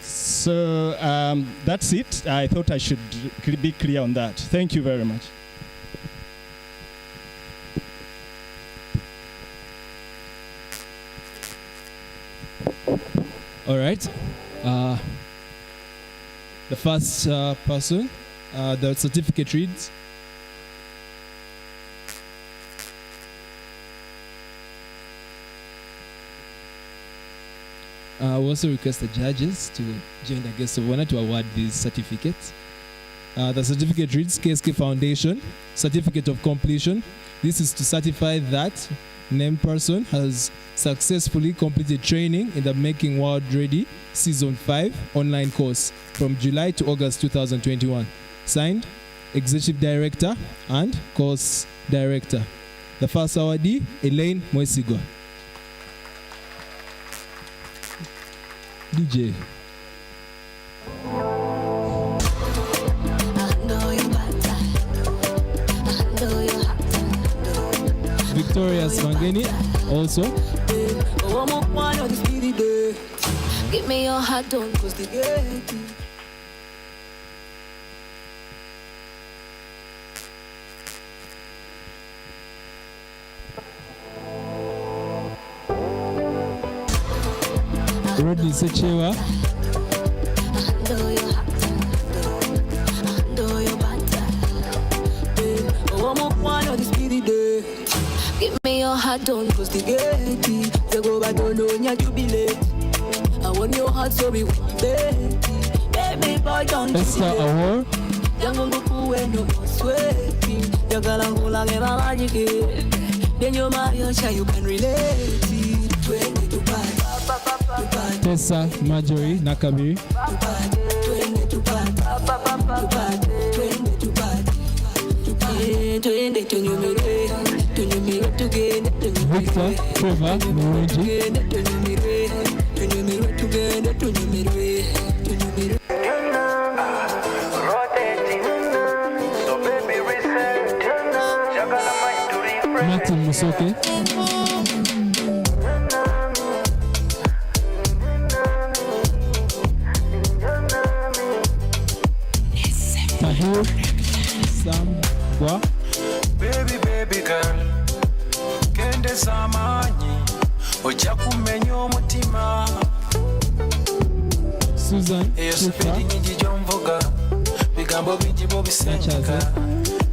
So that's it. I thought I should be clear on that. Thank you very much. All right. The first person, the certificate reads, we also request the judges to join the guests of honor to award these certificates. The certificate reads KSK Foundation, Certificate of Completion. This is to certify that named person has successfully completed training in the Making World Ready Season 5 online course from July to August 2021. Signed, Executive Director and Course Director. The first awardee, Elaine Mwesigo. DJ. Big Victorious Mangeni also. Give me your heart, don't cause the gate. Rodney Sechewa. Give me your heart, don't cause the gate. You go back, don't know, jubilate. I want your heart, so we will be. Baby boy, don't Esther Award. Jango kuwe no sweating. Jagala ngula ngeba majike. Then you marry your child, you can relate. Tessa Marjorie Nakabiri. Victor Trevor Muruji. Martin Musoke. Tahir Sambwa. Baby girl, kende samanyi ojja kumenya omutima. Susan eyo supidi nyingi gy'onvuga, bigambo bingi bobisengeka,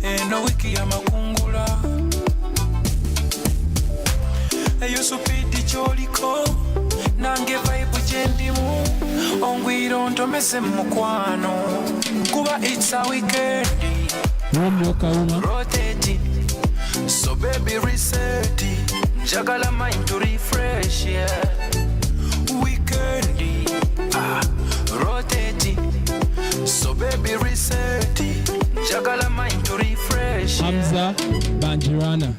eno wiki y'amakungula. Eyo supidi gy'oliko nange vibe gyendimu, ongwira ontomese mu mukwano kuba it's a weekend. Romeo Kauma. Rotate, so baby reset, jagala mind to refresh, yeah. Weekend, rotate, so baby reset, jagala mind to refresh, yeah. Hamza Banjirana.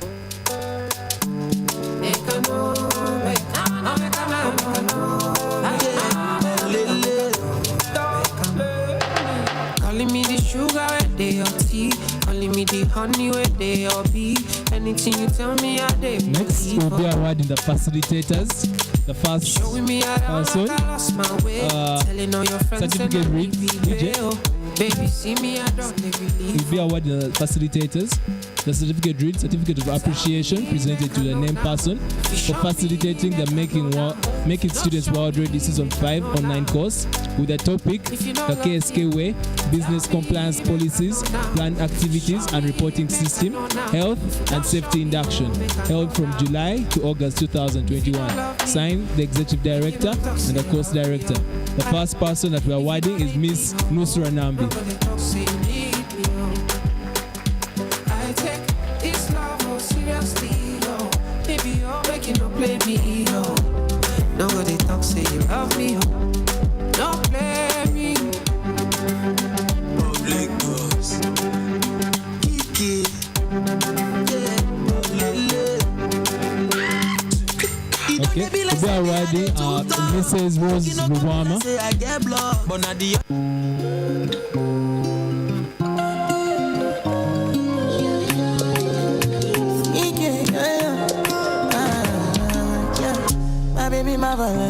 Calling me the sugar where they are tea, calling me the honey where they are bee. Anything you tell me, I do. Next will be awarding the facilitators. The first person, certificate read, DJ. Baby, see me, I don't believe. Will be awarding the facilitators. The certificate read, certificate of appreciation presented to the named person for facilitating the Making Students World Ready Season 5 online course with the topic the KSK way, business compliance policies, planned activities and reporting system, health and safety induction, held from July to August 2021. Signed the Executive Director and the Course Director. The first person that we are awarding is Miss Nusra Nambi. Play me, yo. Nobody talk, say you love me, yo. Don't play me. Public boss, Kiki, Okay, we are awarding Mrs. Rose Rubama.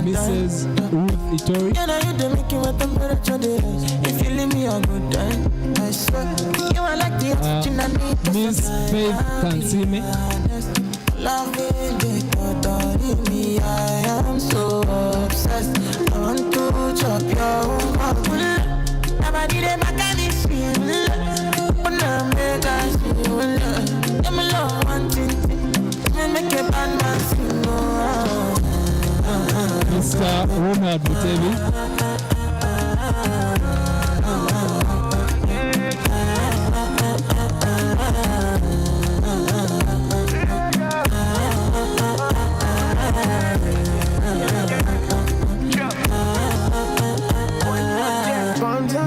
Mrs. Ruth Itori. Miss Faith Kansime. I am so obsessed. I want to chop your heart. Nobody they make me feel. But now make us feel. I'm alone wanting. Me make a bad man sing. Mr. Ronald Butevi.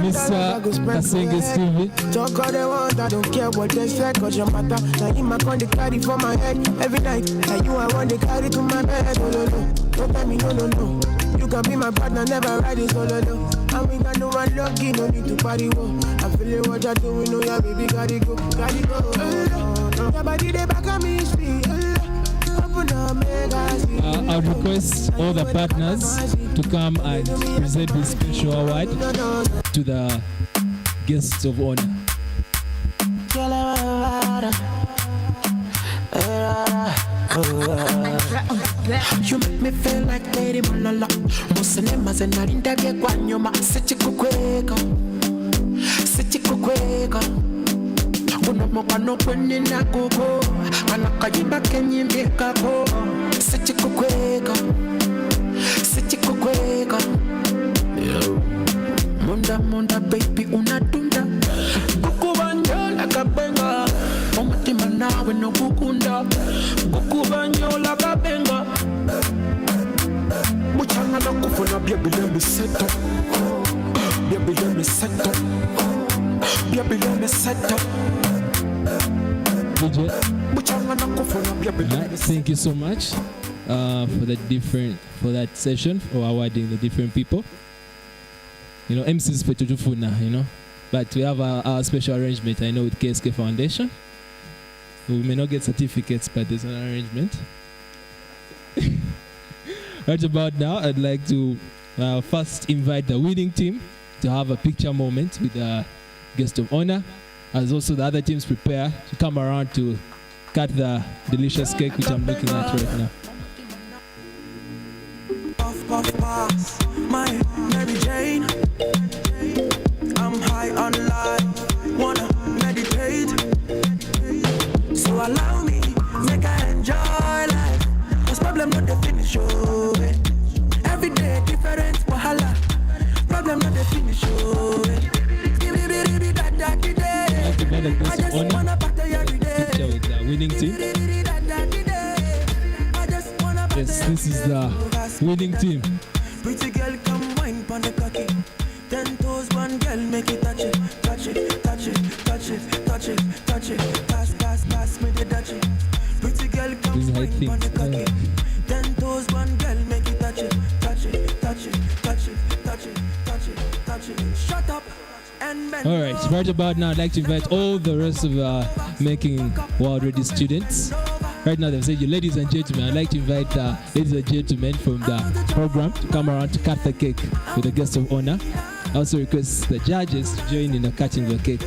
Mr. Kasenge Stevie. Talk all they want, I don't care what they say, cause your matter. Now you my con they carry for my head every night. And you I want they carry to my bed, oh no no. Don't tell me no no no. You can be my partner, never ride it solo no. And we got no one lucky, no need to party wo. I feel it what you're doing, know ya baby, gotta go, gotta go. Your body they back on me, sweet. request all the partners to come and present this special award to the guests of honor. You make me feel like Lady Malala. Musinema zenalinda bye kwa nyuma. Sichikukweka unomokwano kwenina kuko anakayimba kenyimbikako. Sichikukweka Munda baby unatunda kukubanyola kabenga omutima nawe nokukunda kukubanyola kabenga muchanga nakufuna baby let me set up baby let me set up baby let me set up muchanga nakufuna baby let me set up. Thank you so much for that session for awarding the different people. You know, MC's Petujufuna, you know. But we have our special arrangement, I know, with KSK Foundation. We may not get certificates, but there's an arrangement. Right about now, I'd like to first invite the winning team to have a picture moment with the guest of honor, as also the other teams prepare to come around to cut the delicious cake, which I'm looking at right now. My Mary Jane, I'm high on life, wanna meditate. So allow me, make I enjoy life. Cause problem not the finish, oh. Every day different, wahala. Problem not the finish, oh. I just wanna party every day. Picture with the winning team. Yes, this is the winning team. Pretty girl, come wine pon the cocky. 10 toes, one girl, make it touch it, touch it, touch it, touch it, touch it, touch it. Pass me the touch it. Pretty girl, come wine pon the cocky. 10 toes, one girl, make it touch it, touch it, touch it, touch it, touch it, touch it, touch it. Shut up and bend. All right, right about now, I'd like to invite all the rest of our Making World Ready students. Right now, they've said, you ladies and gentlemen, I'd like to invite ladies and gentlemen from the program to come around to cut the cake with the guest of honor. I also request the judges to join in the cutting the cake.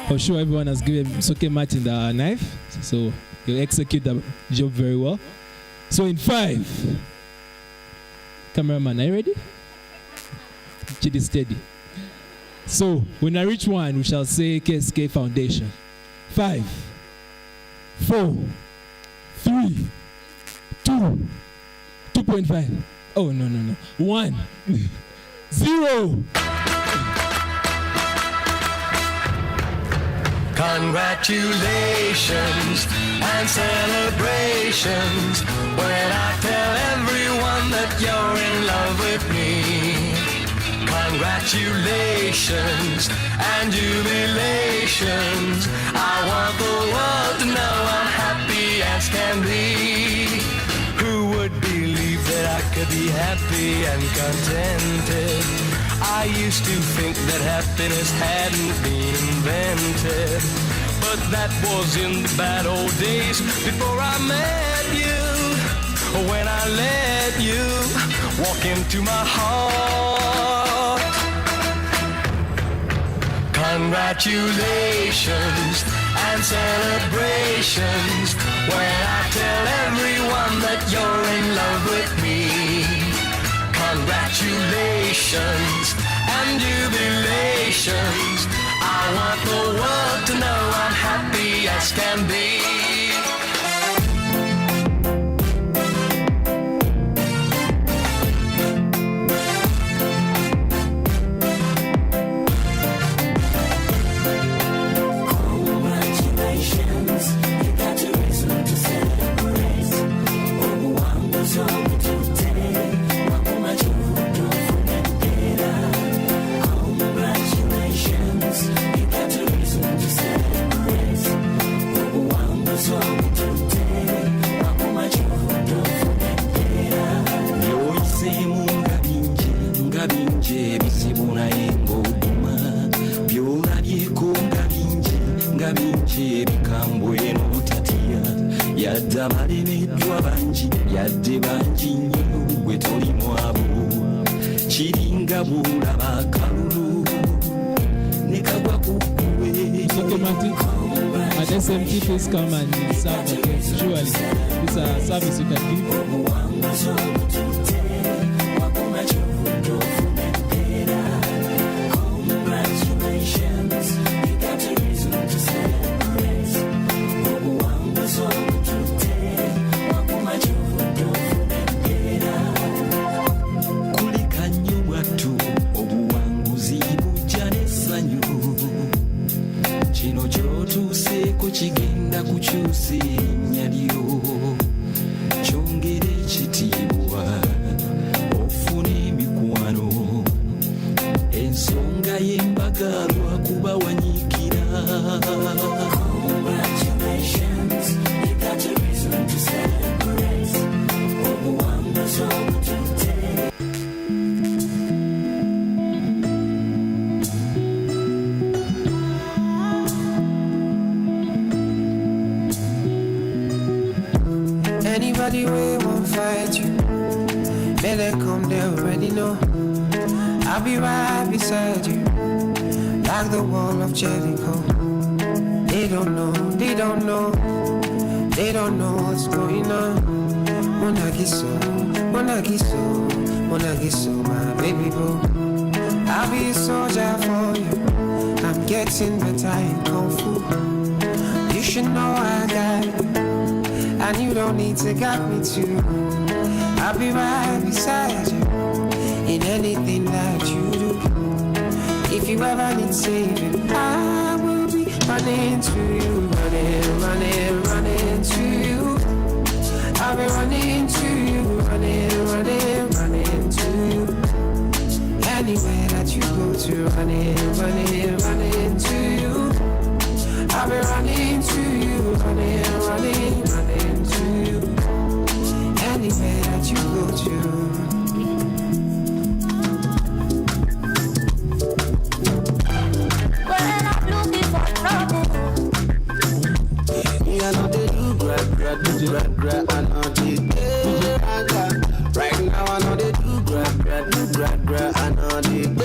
For sure, everyone has given Soke Martin the knife, so he'll execute the job very well. So in 5, cameraman, are you ready? Chidi steady. So when I reach 1, we shall say KSK Foundation. 5, 4, 3, 2, 2.5. Oh no. 1, 0. Congratulations and celebrations when I tell everyone that you're in love with me. Congratulations and jubilations. I want the world to know I'm happy as can be. Who would believe that I could be happy and contented? I used to think that happiness hadn't been invented, but that was in the bad old days before I met you. When I let you walk into my heart. Congratulations and celebrations when I tell everyone that you're in love with me. Congratulations and jubilations. I want the world to know I'm happy as can be. Balemeddwa bangi yadde bangi nnyo gwe toli mwabo kiringa bw'olaba akalulu ne kagwa ku ggwe. At SMT, please come and serve again. Surely, this is a service you can give. Congratulations, you got a reason to celebrate. Kulika nnyo mwattu obuwanguzi bujja n'essanyu. Kino ky'otuuseeko kigenda kukyusa erinnya lyo. Kyongera ekitiibwa ofune emikwano. Ensonga y'embaga lwakuba wanyiikira. Congratulations, you got a reason to celebrate. Obuwanguzi obututte. Anybody we won't fight you, better come, they already know. I'll be right beside you, like the wall of Jericho. They don't know, they don't know, they don't know what's going on. Monagiso, Monagiso, Monagiso, my baby boo. I'll be a soldier for you, I'm getting better in Kung Fu. You should know I got you, and you don't need to guide me too. I'll be right beside you in anything that you do. If you ever need saving, I will be running to you, running to you. I'll be running to you, running to you. Anywhere that you go to, running to you. I'll be running to you, running to you. Anywhere that you go to. When I'm looking for trouble, me I know they do grab, I know they do. Right now I know they do grab, I know they do.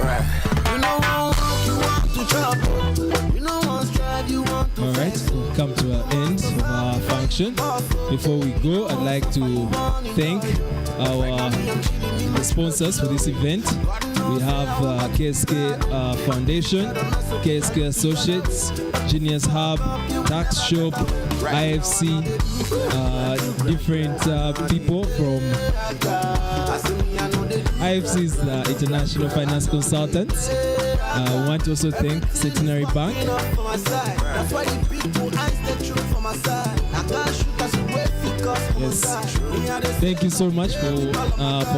Right. You know I want you want to trouble. You know one strive you want to. All right, we've come to an end of our function. Before we go, I'd like to thank the sponsors for this event. We have KSK Foundation, KSK Associates, Genius Hub, Tax Shop, IFC, different people from IFC is the International Finance Consultants. We want to also thank Centenary Bank. Yes, thank you so much for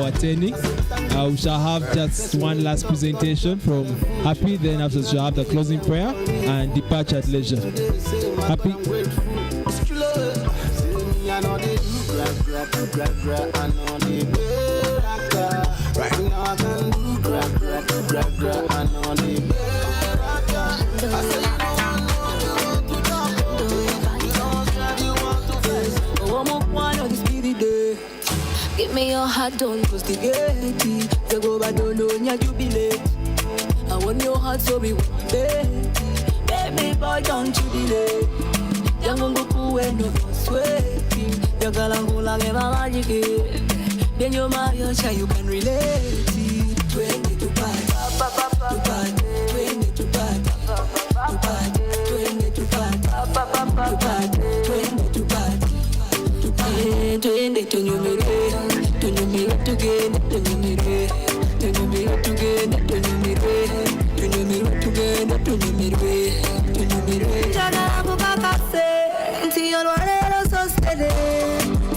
attending. We shall have just one last presentation from Happy, then after we shall have the closing prayer and departure at leisure. Happy. Right now I can do gra, do gra gra, and on the beraga. I say you don't want to talk, you don't try, you want to face. Oh, I'm up one of this beauty day. Give me your heart, don't investigate. You go back, don't know, you jubilate. I want your heart, so be with me. Baby boy, don't you delay. Yangongo kuwe no sweating. Yagalangu lange mamajiki. Then you're my yocha, you can relate. 20 to party, to party, 20 to party, to party, 20 to party, to party, 20 to party, to party, 20 to numere, to numere together, to numere, to numere together, to numere, to numere together, to numere, to numere. Jana bukakase, nti yolwalero so steady,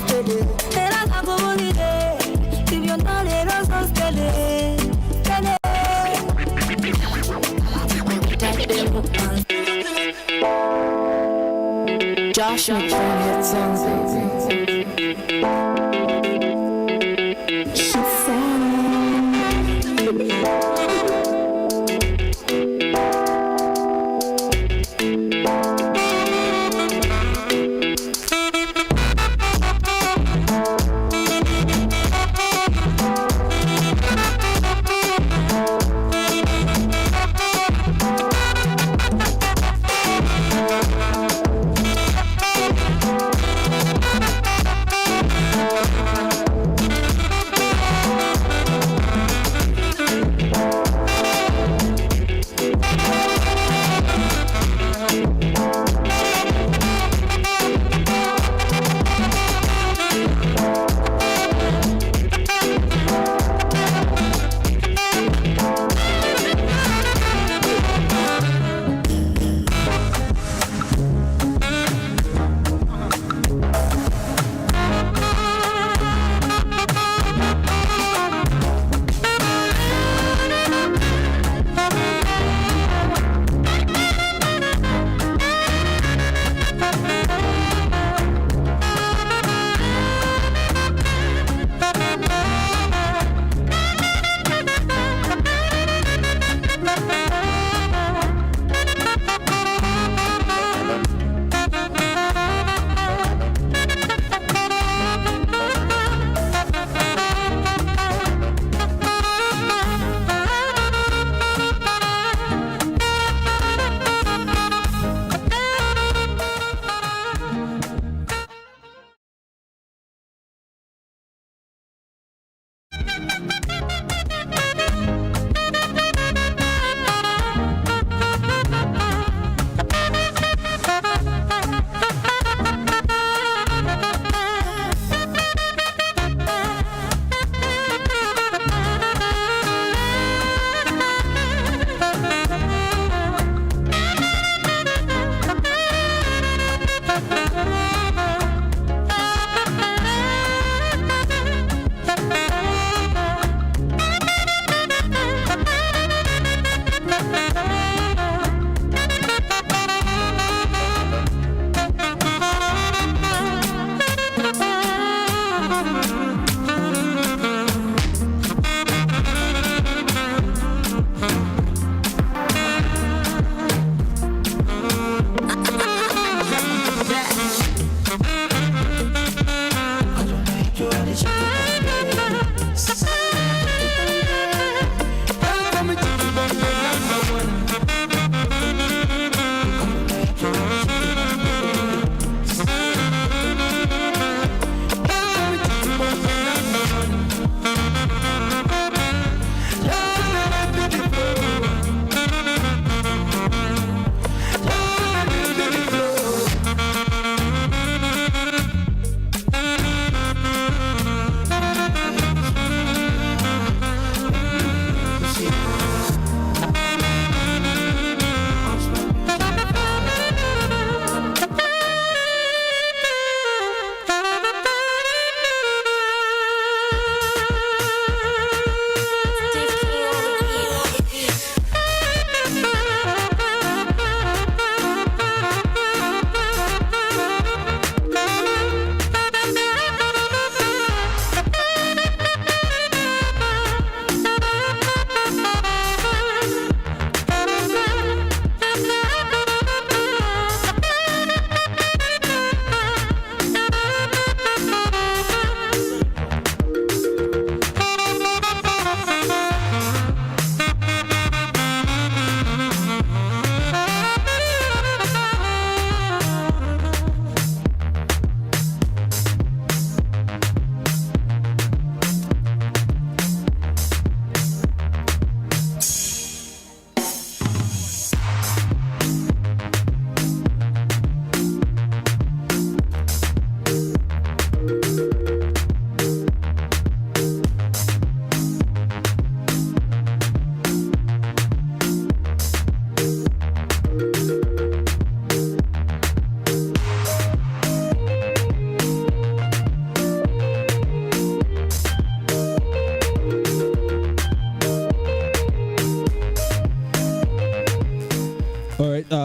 steady. Era kakubulide, if you're not little so steady, steady. Josh McClain hit songs,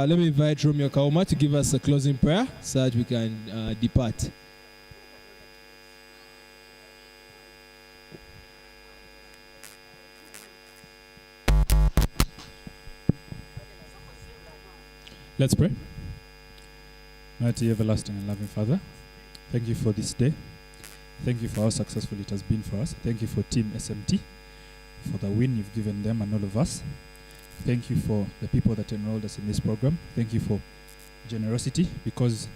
let me invite Romeo Kauma to give us a closing prayer so that we can depart. Let's pray. Mighty, everlasting, and loving Father, thank you for this day. Thank you for how successful it has been for us. Thank you for Team SMT, for the win you've given them and all of us. Thank you for the people that enrolled us in this program. Thank you for generosity, because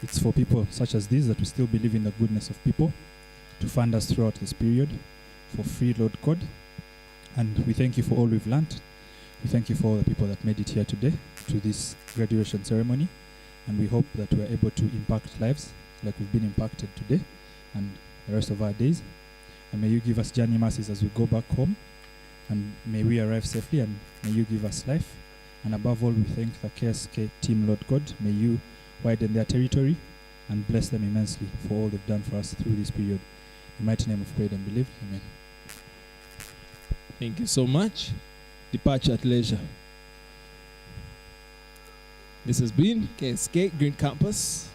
it's for people such as these that we still believe in the goodness of people to fund us throughout this period for free, Lord God. And we thank you for all we've learned. We thank you for all the people that made it here today to this graduation ceremony, and we hope that we're able to impact lives like we've been impacted today and the rest of our days. And may you give us journey mercies as we go back home, and may we arrive safely, and may you give us life. And above all, we thank the KSK team, Lord God. May you widen their territory and bless them immensely for all they've done for us through this period. In the mighty name of prayed and believed. Amen. Thank you so much. Departure at leisure. This has been KSK Green Campus.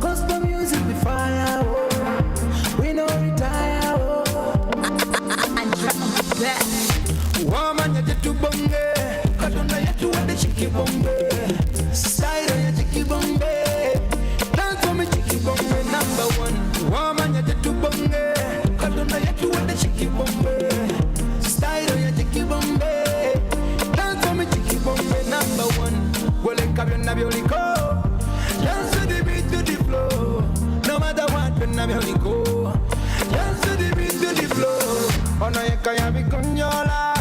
Gospel music be fire, we no retire. Woman ya jetu bonge, kadona yetu wade chiki bonge, style ya chiki bonge, dance for me chiki bonge #1. Woman ya jetu bonge, kadona yetu wade chiki bonge, style ya chiki bonge, dance for me chiki bonge #1. Wole kabyo na byoliko. Dance to the beat, to the flow. No matter what, when I'm here, go. Dance to the beat, to the flow. Ono yeka ya bikonyola.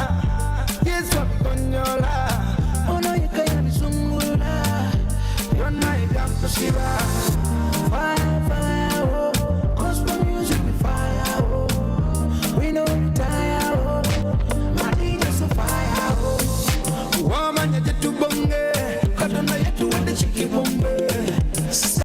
Yes, wa bikonyola. Ono yeka ya bisungula. Yona yeka kushiba.